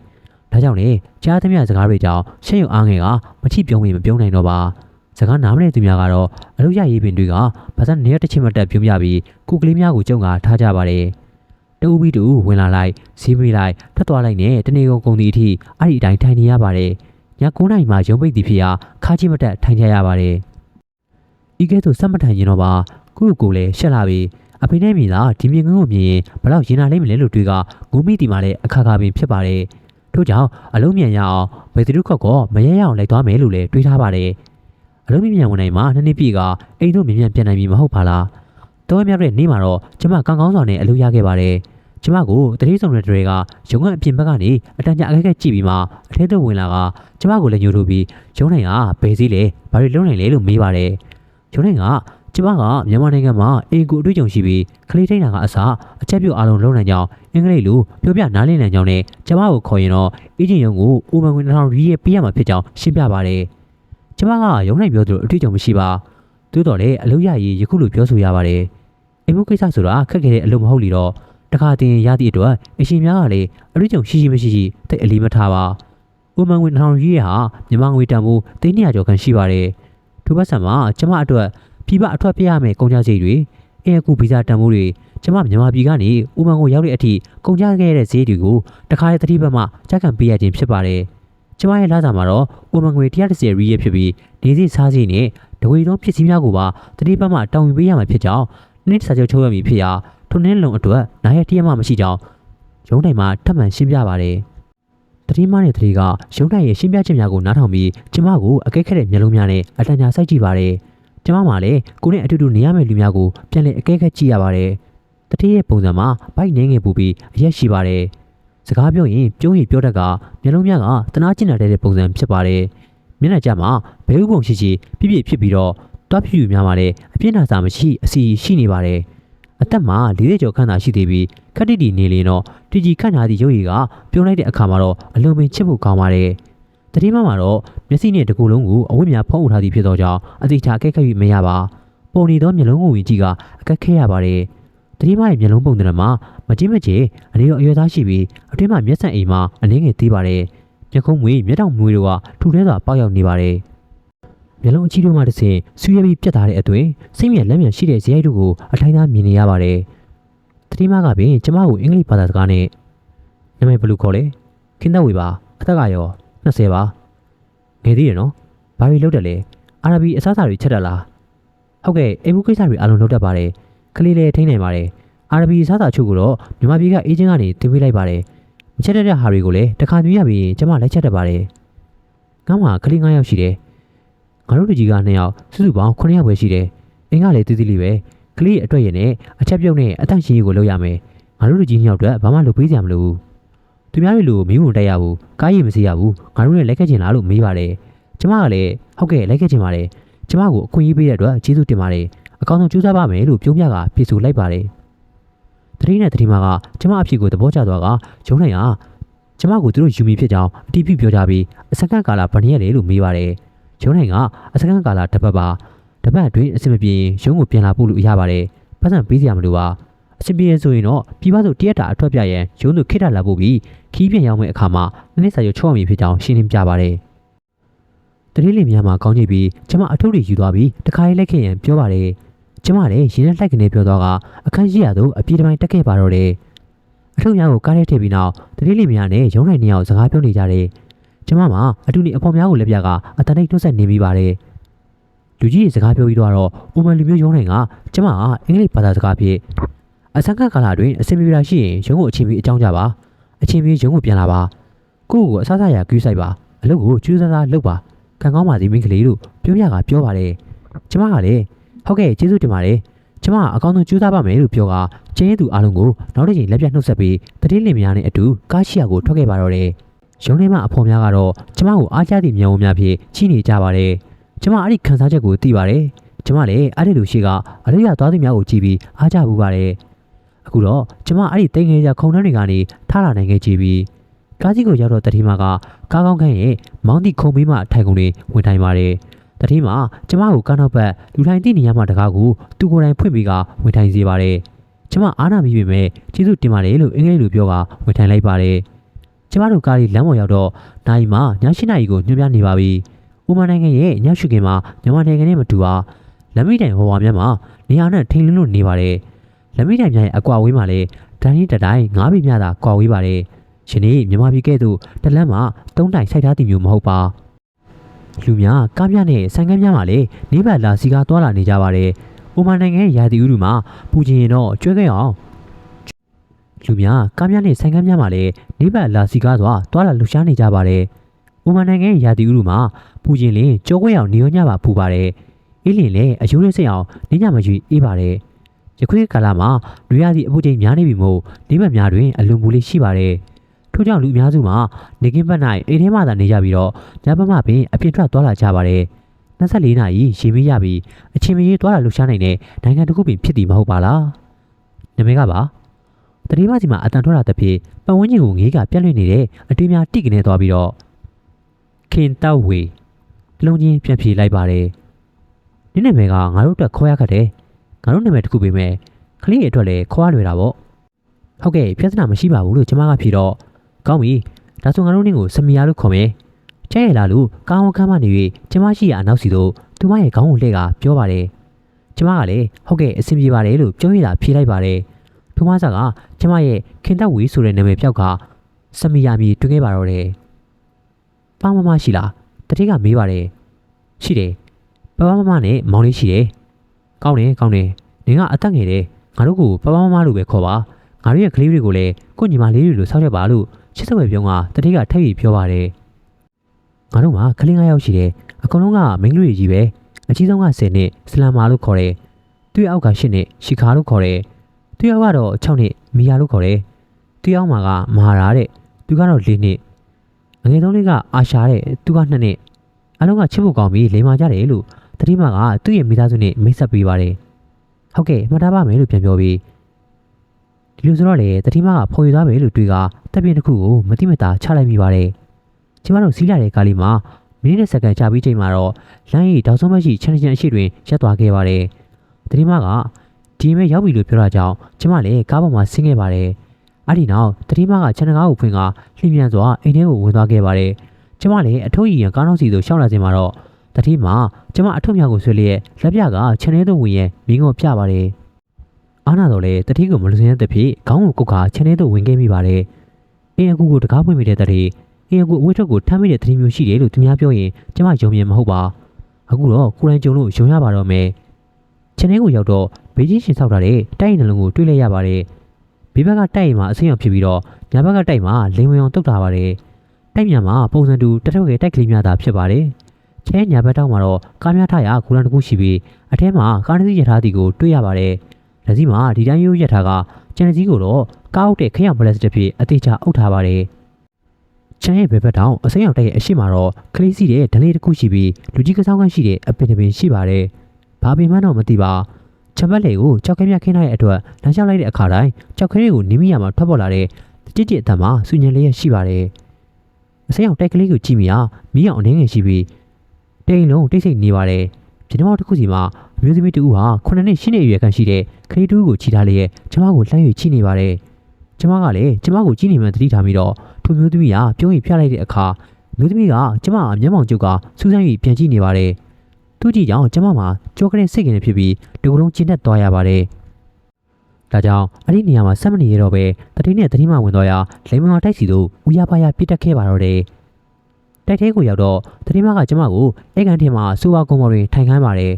်ဒါကြောင့်လေကြားသမျှစကားတွေကြောင့်ရှက်ရုံအားငယ်ကမချိပြုံးရင်မပြုံးနိုင်တော့ပါစကားနားမလည်သူများကတော့အလုပ်ရရေးပင်တွေကဘာသာနေရတစ်ချက်မတက်ပြုံးပြပြီးကိုကလေးများကိုကြုံကထားကြပါတယ်တူပြီးတူဝင်လာလိုက်စီးပြီးလိုက်ထွက်သွားလိုက်နဲ့တနေကုန်သည့်အထိအဲ့ဒီအတိုင်းထိုင်နေရပါတယ်ည9:00နာရီမှရုံးပိတ်သည်ဖြစ်ရာခါးချိမတက်ထိုင်ကြရပါတယ်ဤကဲ့သို့စက်မထိုင်ရင်တော့ပါကိုလည်းရှက်လာပြီအဖေနဲ့မိသားဒီမြင်ကွင်းကိုမြင်ရင်ဘလောက်ရင်နာလိမ့်မလဲလို့တွေးကငိုမိတီမှလည်းအခါခါပင်ဖြစ်ပါတယ်ထို့ကြောင့်အလုံးမြန်ရအောင်ဘယ်သူတို့ကောမရရအောင်လိုက်သွားမယ်လို့လည်းတွေးထားပါတယ်အလုံးမြန်ဝင်နိုင်မှာနှစ်နှစ်ပြည့်ကအိမ်တို့မြန်ပြန်နိုင်ပြီမဟုတ်ပါလားတော်မြတ်တဲ့နေ့မှာတော့ကျမကောင်းစွာနဲ့အလုပ်ရခဲ့ပါတယ်ကျမကိုတတိဆောင်တဲ့တွေကရုံးကအပြင်ဘက်ကနေအတန်ကြာအခက်အခဲကြည့်ပြီးမှအထဲသို့ဝင်လာကကျမကိုလည်းညှို့ထိုးပြီးရုံးနိုင်ကဘယ်စည်းလဲဘာတွေလုပ်နိုင်လဲလို့မေးပါတယ်ရုံးနိုင်ကကျမကမြန်မာနိုင်ငံမှာအင်ကူအတွေ့အကြုံရှိပြီးခလေးထိန်တာကအစားအချက်ပြုတ်အားလုံးလုံးနိုင်ကြောင်းအင်္ဂလိပ်လိုပြောပြနားလည်နိုင်ကြောင်းနဲ့ကျမကိုခေါ်ရင်တော့အေဂျင့်ရုံးကိုအိုမန်ဝင်2000ရီးရဲ့ပေးရမှာဖြစ်ကြောင်းရှင်းပြပါတယ်ကျမကရုံးနိုင်ပြောသလိုအတွေ့အကြုံမရှိပါသို့တော်လည်းအလုပ်ရရေးယခုလိုပြောဆိုရပါတယ်အိမ်မှုကိစ္စဆိုတာခက်ခဲတဲ့အလုပ်မဟုတ်လီတော့တခါတင်ရသည့်အတွက်အရှင်များကလည်းအတွေ့အကြုံရှိမရှိတိတ်အလေးမထားပါအိုမန်ဝင်2000ရီးရဲ့ဟာမြန်မာငွေတန်ဖိုး300ကျော်ခန့်ရှိပါတယ်ထိုဘက်ဆံမှာကျမအတွက်ပြည်ပအထွက်ပြရမယ်ကုန်ကြစည်တွေအဲကူဗီဇာတန်ဖိုးတွေကျမမြန်မာပြည်ကနေဥမန်ကိုရောက်တဲ့အထိကုန်ကြခဲ့တဲ့ဈေးတွေကိုတခါတတိပတ်မှကြက်ခံပေးရခြင်းဖြစ်ပါတယ်ကျမရဲ့လစာမှာတော့ဥမန်ငွေ130ရီးရဖြစ်ပြီးနေစည်စားစည်နဲ့ဒဝေသောဖြစ်စည်းများကိုပါတတိပတ်မှတောင်းယူပေးရမှာဖြစ်ကြောင်းနေ့စာချုပ်ချုပ်ရမည်ဖြစ်ရာထိုနေ့လုံးအတွက်နိုင်ရတရမှမရှိကြောင်းရုံးတိုင်မှာထပ်မံရှင်းပြပါတယ်တတိမနဲ့တတိကရုံးတိုင်ရဲ့ရှင်းပြချက်များကိုနားထောင်ပြီးကျမကိုအကဲခက်တဲ့မျက်လုံးများနဲ့အတန်ကြာစိုက်ကြည့်ပါတယ်ကျမမှလည်းကိုနဲ့အတူတူနေရမယ့်လူများကိုပြန်လည်အကဲခတ်ကြည့်ရပါတယ်။တတိရဲ့ပုံစံမှာဘိုက်နေငယ်ပူပြီးအရက်ရှိပါတယ်။စကားပြောရင်ပြုံးရပြောတတ်ကမျက်လုံးများကတနာကျင်တဲ့ပုံစံဖြစ်ပါတယ်။မျက်နှာကြမှာဘဲဥပုံရှိပြည့်ဖြစ်ပြီးတော့တွားဖြူများမှာလည်းအပြင်းထန်စာမရှိအစီရှိနေပါတယ်။အသက်မှာ40ကျော်ခန့်သာရှိသေးပြီးခက်တီနေလင်းတော့တီကြီးခန့်ထားသည့်ရုပ်ရည်ကပြုံးလိုက်တဲ့အခါမှာတော့အလုံးပင်ချစ်ဖို့ကောင်းပါတယ်။တတိမမှာတော့မျက်စိနဲ့တကူလုံးကိုအဝတ်များဖုံးအုပ်ထားသည်ဖြစ်သောကြောင့်အသေးချာအကဲခတ်၍မရပါပုံနေသောမျက်လုံးကိုဝင်ကြည့်ကအကက်ခဲရပါတယ်တတိမရဲ့မျက်လုံးပုံသဏ္ဍာန်မှာမကြီးမကျယ်အနေရောအရွယ်သားရှိပြီးအတွင်းမှာမျက်စံအိမ်မှာအနှင်းငယ်သေးပါတယ်မျက်ခုံးမွေးမျက်တောင်မွေးတို့ကထူထဲစွာပေါက်ရောက်နေပါတယ်မျက်လုံးအချီတို့မှတစ်ဆင့်ဆူရဲပြီးပြတ်သားတဲ့အသွင်စိတ်မြက်လက်မြန်ရှိတဲ့ဇယိုက်တို့ကိုအထိုင်းသားမြင်နေရပါတယ်တတိမကပင်ကျမကိုအင်္ဂလိပ်ဘာသာစကားနဲ့ နာမည်ဘယ်လိုခေါ်လဲခင်သက်ဝေပါအသက်ကရော20ပါငယ်သေးတယ်နော်ဘာတွေလုပ်တယ်လဲအာရဘီအစားအစာတွေချက်တတ်လားဟုတ်ကဲ့အိမ်မှုကိစ္စတွေအလုံးလုပ်တတ်ပါတယ်ကလေးလေးထိန်းနိုင်ပါတယ်အာရဘီအစားအစာချုပ်ကိုတော့မြန်မာပြည်ကအေဂျင့်ကနေတင်ပေးလိုက်ပါတယ်မချက်တတ်တဲ့ဟာတွေကိုလည်းတစ်ခါမြင်ရပြီးကျမလိုက်ချက်တတ်ပါတယ်ငါမှကလေး9ယောက်ရှိတယ်ငါတို့လူကြီးက2ယောက်စုစုပေါင်း9ယောက်ပဲရှိတယ်အင်းကလည်းတီးတီးလေးပဲကလေးရဲ့အတွက်ရည်နဲ့အချက်ပြုတ်နဲ့အတန့်ရှင်ကြီးကိုလုပ်ရမယ်ငါတို့လူကြီး2ယောက်အတွက်ဘာမှလုပ်ပေးစရာမလိုဘူးသူများတွေလိုမီးဝင်တက်ရဘူးကားရည်မစေးရဘူးငါတို့နဲ့လိုက်ခဲ့ချင်လားလို့မေးပါတယ်ကျမကလည်းဟုတ်ကဲ့လိုက်ခဲ့ချင်ပါတယ်ကျမကိုအခွင့်အရေးပေးတဲ့အတွက်ကျေးဇူးတင်ပါတယ်အကောင်းဆုံးကြိုးစားပါမယ်လို့ပြောပြကပြေဆိုလိုက်ပါတယ်တတိနဲ့တတိမကကျမအဖြစ်ကိုသဘောကျသွားကဂျုံနိုင်ဟာကျမကိုသူတို့ယူမီဖြစ်ကြောင်းအတိအပြပြောကြပြီးအစကန်ကာလာဗနီးရလေလို့မေးပါတယ်ဂျုံနိုင်ကအစကန်ကာလာတစ်ပတ်ပါတစ်ပတ်အတွင်းအဆင်မပြေရုံးကိုပြန်လာဖို့လို့ရပါတယ်ပတ်စံပေးစရာမလိုပါအဆင်ပြေဆိုရင်တော့ပြည်ပသို့တရက်တာအထွက်ပြရန်ရုံးသို့ခိတာလာဖို့ပြီးခီးပြန်ရောက်မယ့်အခါမှာနှစ်စာရုပ်ချော့မိဖြစ်ကြောင်းရှင်းလင်းပြပါတယ်တတိလင်များမှာကောင်းကြည့်ပြီးကျမအထုပ်တွေယူသွားပြီးတခါလေးလိုက်ခဲ့ရန်ပြောပါတယ်ကျမလည်းရင်းနဲ့လိုက်ကနေပြောတော့ကအခန်းရှိရသို့အပြေးတစ်ပိုင်းတက်ခဲ့ပါတော့တယ်အထုပ်များကိုကားထဲထည့်ပြီးနောက်တတိလင်များနဲ့ရုံးနိုင်နေအောင်စကားပြောနေကြတယ်ကျမမှာအတူနေအဖော်များကိုလက်ပြကအတန်တိတ်နှုတ်ဆက်နေမိပါတယ်လူကြီးစကားပြောပြီးတော့အိုမန်လူမျိုးရုံးနိုင်ကကျမကအင်္ဂလိပ်ဘာသာစကားဖြင့်အစကားကာလအတွင်းအဆင်ပြေတာရှိရင်ရုံးကိုအချိန်ပြီးအကြောင်းကြပါအချိန်ပြီးရုံးကိုပြန်လာပါကိုယ့်ကိုအစားစားရကူးဆိုင်ပါအလုပ်ကိုကျူးစားစားလုပ်ပါခံကောင်းပါစေမင်းကလေးလို့ပြောပြကပြောပါတယ်ကျမကလည်းဟုတ်ကဲ့ကျေးဇူးတင်ပါတယ်ကျမအကောင်းဆုံးကျူးစားပါမယ်လို့ပြောကကျင်းရသူအားလုံးကိုနောက်တစ်ချိန်လက်ပြနှုတ်ဆက်ပြီးတတိလင်များနဲ့အတူကားရှိရာကိုထွက်ခဲ့ပါတော့တယ်ရုံးထဲမှာအဖော်များကတော့ကျမကိုအားကျသည့်မျက်ဝန်းများဖြင့်ချီးနေကြပါတယ်ကျမအဲ့ဒီခန်းစားချက်ကိုသိပါတယ်ကျမလည်းအဲ့ဒီလူရှိကအလေးရသွားသူများကိုကြည့်ပြီးအားကျပူပါတယ်အခုတော့ကျမအဲ့ဒီတိမ်ငယ်ကြခုံနှန်းတွေကနေထားလာနိုင်ခဲ့ကြပြီးကားကြီးကိုရောက်တော့တတိမကကားကောင်းခန်းရဲ့မောင်းသည့်ခုံပေးမှထိုင်ကုန်တွေဝင်ထိုင်ပါတယ်တတိမကျမကိုကားနောက်ဘက်လူထိုင်သည့်နေရာမှာတကားကိုသူကိုယ်တိုင်ဖွင့်ပြီးကဝင်ထိုင်စေပါတယ်ကျမအားနာမိပေမဲ့ကျေးဇူးတင်ပါတယ်လို့အင်္ဂလိပ်လိုပြောကဝင်ထိုင်လိုက်ပါတယ်ကျမတို့ကားလေးလမ်းပေါ်ရောက်တော့နိုင်မှာည7 နာရီကိုညွှန်ပြနေပါပြီ။ဥမာနိုင်ငံရဲ့ညရှုခင်မှာမြန်မာနိုင်ငံနဲ့မတူပါလက်မိတိုင်ဟော်ဝါများမှာနေရာနဲ့ထိန်လင်းလို့နေပါတယ်။လက်မိတိုင်များရဲ့အကွာဝေးမှာလည်းဒိုင်းတတိုင်း9ပေမြတာကွာဝေးပါတယ်။ရှင်နေမြန်မာပြည်ကဲ့သို့တလန်းမှာ3တိုင်စိုက်ထားသည်မျိုးမဟုတ်ပါ။လူများကားများနဲ့ဆိုင်ကန်းများမှာလည်းနေဘက်လာစီကားသွားလာနေကြပါတယ်။ဥမာနိုင်ငံရဲ့ရာသီဥတုမှာပူကျင်ရင်တော့ကျွဲခဲ့အောင်လူများကားများနဲ့ဆိုင်ကန်းများမှာလည်းနေဘက်လာစီကားစွာတွာလာလှူရှားနေကြပါတယ်။ဥမာနိုင်ငံရာသီဥတုမှာပူကျင်လင်းကြောခွဲအောင်နေရောညပါပူပါတယ်။အေးလင်လည်းအယိုးလေးစိတ်အောင်နေညမရွေအေးပါတယ်။ယခုကာလမှာလူရသည့်အပူချိန်များနေပြီမို့နေဘက်များတွင်အလွန်ပူလေးရှိပါတယ်။ထို့ကြောင့်လူအများစုမှာနေကင်းဘက်၌အိမ်ထဲမှာသာနေကြပြီးတော့ညဘက်မှပင်အပြင်ထွက်သွားလာကြပါတယ်။24 နာရီရေမေးရပြီးအချိန်မရေသွားလာလှူရှားနိုင်တဲ့နိုင်ငံတစ်ခုပင်ဖြစ်သည်မဟုတ်ပါလား။နာမည်ကပါတတိမစီမှာအတန်ထွက်လာတဲ့ဖြစ်ပတ်ဝန်းကျင်ကိုငေးကပြက်လွင့်နေတဲ့အတွေးများတိကနေသွားပြီးတော့ခင်တောက်ဝေလုံးချင်းပြန်ပြေးလိုက်ပါတယ်။နင်းနာမည်ကငါတို့အတွက်ခေါ်ရခက်တယ်။ငါတို့နာမည်တစ်ခုပေမဲ့ကလေးရဲ့အတွက်လည်းခေါ်ရလွယ်တာပေါ့။ဟုတ်ကဲ့ပြဿနာမရှိပါဘူးလို့ကျမကဖြေတော့ကောင်းပြီ။ဒါဆိုငါတို့နင်းကိုစမီယာလို့ခေါ်မယ်။ချဲ့ရလာလို့ကောင်းခမ်းမနေ၍ကျမရှိရအနောက်စီတို့သူမရဲ့ခေါင်းကိုလှည့်ကပြောပါတယ်။ကျမကလည်းဟုတ်ကဲ့အဆင်ပြေပါတယ်လို့ပြောရတာဖြေလိုက်ပါတယ်။ထိုမဆာကကျမရဲ့ခင်တောက်ဝေဆိုတဲ့နာမည်ပြောက်ကစမီယာမီတွင်ခဲ့ပါတော့တယ်။ပါမမရှိလားတတိကမေးပါတယ်။ရှိတယ်။ပါမနဲ့မောင်လေးရှိတယ်။ကောင်းတယ်။နင်ကအသက်ငယ်တယ်။ငါတို့ကိုပါမလို့ပဲခေါ်ပါ။ငါတို့ရဲ့ကလေးတွေကိုလည်းကိုညီမလေးတွေလိုစောင့်ရပါလို့ချစ်စဝဲပြုံးကတတိကထပ်ပြီးပြောပါတယ်။ငါတို့မှာကလေး9ယောက်ရှိတယ်။အကုန်လုံးကမိန်းကလေးကြီးပဲ။အကြီးဆုံးက10နှစ်စလမ်မာလို့ခေါ်တယ်။သူ့အောက်က10နှစ်ရှီခါလို့ခေါ်တယ်။သူရောက်ကတော့6နှစ်မီယာလို့ခေါ်တယ်။သူရောက်မှာကမဟာရာတဲ့။သူကတော့4နှစ်။ငငယ်ဆုံးလေးကအာရှာတဲ့။သူက2နှစ်။အလုံးကချစ်ဖို့ကောင်းပြီးလိမ်မာကြတယ်လို့တတိမကသူ့ရဲ့မိသားစုနဲ့မိတ်ဆက်ပေးပါတယ်။ဟုတ်ကဲ့မှတ်သားပါမယ်လို့ပြန်ပြောပြီးဒီလိုဆိုတော့လေတတိမကဖော်ယူသွားမယ်လို့တွေးကတပ်ပြင်းတစ်ခုကိုမတိမတာချလိုက်မိပါတယ်။ကျမတို့စီးလာတဲ့ကားလေးမှာမိနစ်စက္ကန့်ကြာပြီးချိန်မှာတော့လမ်းရီတောင်ဆုံးမရှိချန်ချန်အရှိတွင်ရပ်သွားခဲ့ပါတယ်။တတိမကဒီမဲ့ရောက်ပြီလို့ပြောတာကြောင့်ကျမလည်းကားပေါ်မှာဆင်းခဲ့ပါတယ်။အဲ့ဒီနောက်တတိမကခြံကားကိုဖွင့်ကလှည့်မြန်စွာအိမ်ထဲကိုဝင်သွားခဲ့ပါတယ်။ကျမလည်းအထုပ်ရီရန်ကားနောက်စီသို့ရှောင်းလာခြင်းမှာတော့တတိမကျမအထုပ်မြောက်ကိုဆွဲလျက်လက်ပြကခြံထဲသို့ဝင်ရမိငေါပြပါတယ်။အားနာတော့လေတတိကိုမလွန်စင်းတဲ့ဖြစ်ခေါင်းကိုကုတ်ခါခြံထဲသို့ဝင်ခဲ့မိပါတယ်။ အင်းအကူကိုတကားပွင့်မိတဲ့တည်းအင်းအကူအဝတ်ထုတ်ကိုထမ်းမိတဲ့သတိမျိုးရှိတယ်လို့သူများပြောရင်ကျမယုံမြင်မဟုတ်ပါအခုတော့ကိုရန်ကြုံလို့ယုံရပါတော့မယ်ချင်းထဲကိုရောက်တော့ဘေးကြီးရှင်ဆောက်ထားတဲ့တိုက်ရင်နှလုံးကိုတွေးလိုက်ရပါတယ်ဘေးဘက်ကတိုက်ရင်မှာအဆင်းရောက်ဖြစ်ပြီးတော့ညာဘက်ကတိုက်မှာလိမ်ဝင်အောင်တုတ်ထားပါတယ်တိုက်မြန်မှာပုံစံတူတက်ထုတ်ရဲ့တိုက်ကလေးများသာဖြစ်ပါတယ်ချဲညာဘက်တောက်မှာတော့ကားများထားရာကိုရန်တစ်ခုရှိပြီးအထဲမှာကားတစ်စီးရထားသည်ကိုတွေ့ရပါတယ်လက်စီးမှာဒီတိုင်းရိုးရထားကကျန်စီးကိုတော့ကားအုပ်တဲ့ခရောက်ပလက်စတစ်ဖြစ်အသေးချာအုပ်ထားပါတယ်ချမ်းရဲ့ဘက်ဘက်တောင်အစိမ်းရောက်တဲ့အရှိမှာတော့ကလေးစီးတဲ့ဒလေးတစ်ခုရှိပြီးလူကြီးကစားကန်းရှိတဲ့အပင်တစ်ပင်ရှိပါတယ်ဘာပင်မှတော့မသိပါချမ်ဘက်လေကိုကြောက်ခဲမြခင်းထားတဲ့အတွက်လမ်းလျှောက်လိုက်တဲ့အခါတိုင်းကြောက်ခဲတွေကိုနိမိယာမှာထွက်ပေါ်လာတဲ့ကြစ်ကြစ်အတန်မှာစူညံလေးရရှိပါတယ်အစိမ်းရောက်တိုက်ကလေးကိုကြည့်မိအောင်မီးအောင်အနေငယ်ရှိပြီးတိမ်လုံးတိတ်ဆိတ်နေပါတယ်ဒီနေ့မှတစ်ခုစီမှာအမျိုးသမီးတူဟာ9နှစ်10နှစ်အရွယ်ခန့်ရှိတဲ့ကလေးတူကိုချီထားလျက်ကျမကိုလှမ်း၍ချိနေပါတယ်ကျမကလည်းကျမကိုကြည့်နေမှသတိထားပြီးတော့ထိုမျိုးသမီးကပြုံးရင်ဖျက်လိုက်တဲ့အခါမျိုးသမီးကကျမအမျက်မှောင်ကျုပ်ကစူးစမ်း၍ပြန်ကြည့်နေပါတယ်သူကြည့်ကြောင်ကျမမှာကြောကတဲ့စိတ်ကနေဖြစ်ပြီးဒီကုလုံးကျဉ်တက်သွားရပါတယ်ဒါကြောင့်အဲ့ဒီနေရာမှာဆက်မနေရတော့ပဲတတိနဲ့တတိမဝင်သွားရလိမ်မောင်တိုက်စီတို့ဦးရပါရပြစ်တက်ခဲ့ပါတော့တယ်တိုက်ထဲကိုရောက်တော့တတိမကကျမကိုအဲ့ကန်ထဲမှာစူပါကုန်းပေါ်တွင်ထိုင်ခိုင်းပါတယ်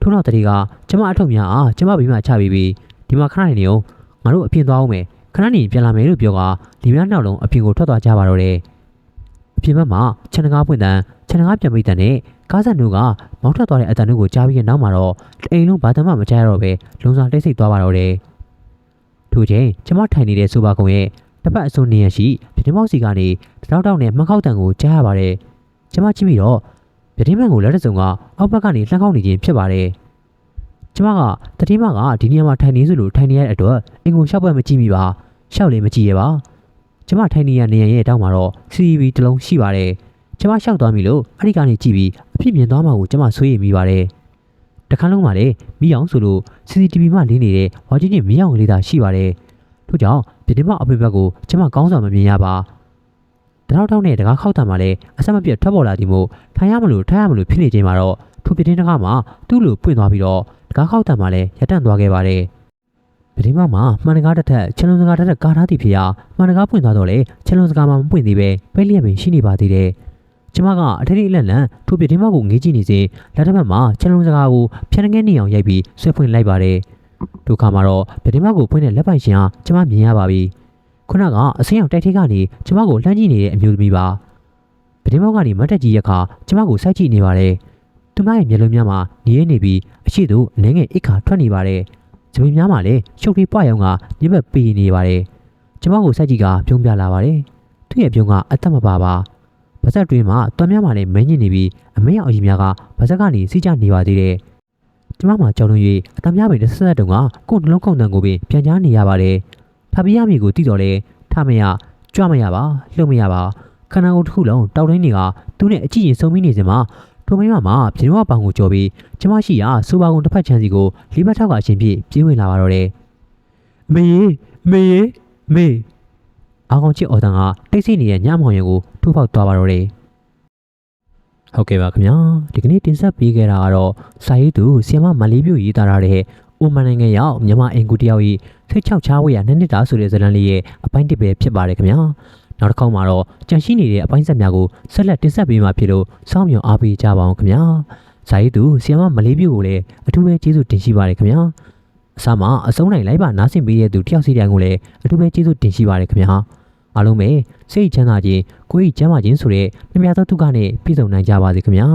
ထို့နောက်တတိကကျမအထုပ်များအားကျမဘေးမှာချပြီးဒီမှာခဏနေအောင်ငါတို့အပြင်သွားအောင်မယ်ခဏနေပြန်လာမယ်လို့ပြောကဒီများနောက်လုံးအပြင်ကိုထွက်သွားကြပါတော့တယ်အပြင်ဘက်မှာခြံတကားပွင့်တန်ခြံတကားပြန်ပိတ်တန်နဲ့ကားဆက်တို့ကမောင်းထွက်သွားတဲ့အတန်တို့ကိုကြားပြီးတဲ့နောက်မှာတော့အိမ်လုံးဘာမှမကြားရတော့ပဲလုံဆောင်တိတ်ဆိတ်သွားပါတော့တယ်ထို့ချိန်ကျမထိုင်နေတဲ့စူပါကုန်းရဲ့တစ်ဖက်အစွန်းနေရရှိပြတင်းပေါက်စီကနေတောက်တောက်နဲ့မှန်ခောက်တန်ကိုကြားရပါတယ်ကျမကြည့်ပြီးတော့ပြတင်းမှန်ကိုလက်တစုံကအောက်ဘက်ကနေလှမ်းခောက်နေခြင်းဖြစ်ပါတယ်ကျမကတတိမကဒီနေရာမှာထိုင်နေစုလို့ထိုင်နေရတဲ့အတွက်အင်ကိုရှောက်ပွဲမကြည့်မိပါရှောက်လည်းမကြည့်ရပါကျမထိုင်နေရနေရရဲ့တောင်းမှာတော့ CCTV တစ်လုံးရှိပါတယ်ကျမရှောက်သွားပြီလို့အဲ့ဒီကနေကြည့်ပြီးအဖြစ်မြင်သွားမှာကိုကျမဆွေးရမိပါတယ်တခါလုံးမှာလည်းမိအောင်ဆိုလို့ CCTV မှလင်းနေတဲ့ဝါကြီးချင်းမိအောင်လေးသာရှိပါတယ်ထို့ကြောင့်ပြတင်းမအဖေဘက်ကိုကျမကောင်းစွာမမြင်ရပါတထောက်ထောက်နဲ့တကားခောက်တံမှာလည်းအဆက်မပြတ်ထွက်ပေါ်လာသည်မို့ထိုင်ရမလို့ဖြစ်နေချိန်မှာတော့ထိုပြတင်းတကားမှာသူ့လိုပွင့်သွားပြီးတော့တကားခောက်တံမှာလည်းရပ်တန့်သွားခဲ့ပါတယ်ပြတင်းမမှာမှန်တကားတစ်ထက်ချလုံစကားတစ်ထက်ကာထားသည်ဖြစ်ရာမှန်တကားပွင့်သွားတော့လေချလုံစကားမှာမပွင့်သေးပဲပဲလျက်ပင်ရှိနေပါသေးတယ်ကျမကအထက်ထိလက်လန်ထိုပြတင်းမကိုငေးကြည့်နေစဉ်လက်တစ်ဖက်မှာချလုံစကားကိုဖြန်းငယ်နေအောင်ရိုက်ပြီးဆွဲဖွင့်လိုက်ပါတယ်ဒုက္ခမှာတော့ပြတင်းမကိုဖွင့်တဲ့လက်ပိုင်ရှင်ဟာကျမမြင်ရပါပြီခုနကအစိမ်းအောင်တိုက်ထိတ်ကနေကျမကိုလှမ်းကြည့်နေတဲ့အမျိုးသမီးပါပြတင်းမောက်ကနေမတ်တက်ကြီးရက်ခါကျမကိုစိုက်ကြည့်နေပါတယ်သူမရဲ့မျက်လုံးများမှာနေရနေပြီးအရှိတူအနှဲငယ်အိတ်ခါထွက်နေပါတယ်။ဂျပင်များမှာလည်းရှုပ်ထွေးပွားရောင်ကညဘက်ပေးနေပါတယ်။ကျမကိုစိုက်ကြည့်ကပြုံးပြလာပါတယ်။သူ့ရဲ့ပြုံးကအသက်မပါပါ။ဗဇက်တွင်းမှာတွမ်းများမှာလည်းမင်းညင်နေပြီးအမေရောက်အကြီးများကဗဇက်ကနေစီးကျနေပါသေးတယ်။ကျမမှာကြောက်လွန်၍အသားများပင်တစ်ဆက်တုံကကိုယ်နှလုံးခုန်တန်ကိုပင်ပြန်ကြားနေရပါတယ်။ဖပီးရမီကိုတိတော်လဲထမရကြွမရပါလှုပ်မရပါခန္ဓာကိုယ်တစ်ခုလုံးတောက်တိုင်းတွေကသူ့နဲ့အကြည့်ရင်စုံမိနေစမှာထိုမိမမှာပြင်းဝပောင်ကိုကြော်ပြီးကျမရှိရာစူပါကုန်းတစ်ဖက်ချမ်းစီကိုလေးဘက်ထောက်ကအရှင်ပြည့်ပြေးဝင်လာပါတော့တယ်။မေအာကောင်ချစ်အော်တန်ကတိတ်ဆိတ်နေတဲ့ညမောင်ရင်ကိုထိုးပေါက်သွားပါတော့တယ်။ဟုတ်ကဲ့ပါခင်ဗျာဒီကနေ့တင်ဆက်ပေးခဲ့တာကတော့စာရေးသူဆီယမမလေးပြိုရေးသားထားတဲ့အိုမန်နိုင်ငံရောက်မြန်မာအင်ကူတယောက်ဤဆိတ်ချောက်ချားဝေးရနှစ်နှစ်တာဆိုတဲ့ဇာတ်လမ်းလေးရဲ့အပိုင်းတစ်ပဲဖြစ်ပါတယ်ခင်ဗျာနောက်တစ်ခေါက်မှာတော့ကြန့်ရှိနေတဲ့အပိုင်းဆက်များကိုဆက်လက်တင်ဆက်ပေးမှာဖြစ်လို့စောင့်မျှော်အားပေးကြပါအောင်ခင်ဗျာဇာရေးသူဆီယမမလေးပြိုကိုလည်းအထူးပဲကျေးဇူးတင်ရှိပါတယ်ခင်ဗျာအစမှာအဆုံးနိုင်လိုက်ပါနားဆင်ပေးတဲ့သူတယောက်စီတိုင်းကိုလည်းအထူးပဲကျေးဇူးတင်ရှိပါတယ်ခင်ဗျာအားလုံးပဲစိတ်ချမ်းသာခြင်းကိုယ်ဤချမ်းသာခြင်းဆိုတဲ့မြတ်သောဒုက္ခနဲ့ပြည့်စုံနိုင်ကြပါစေခင်ဗျာ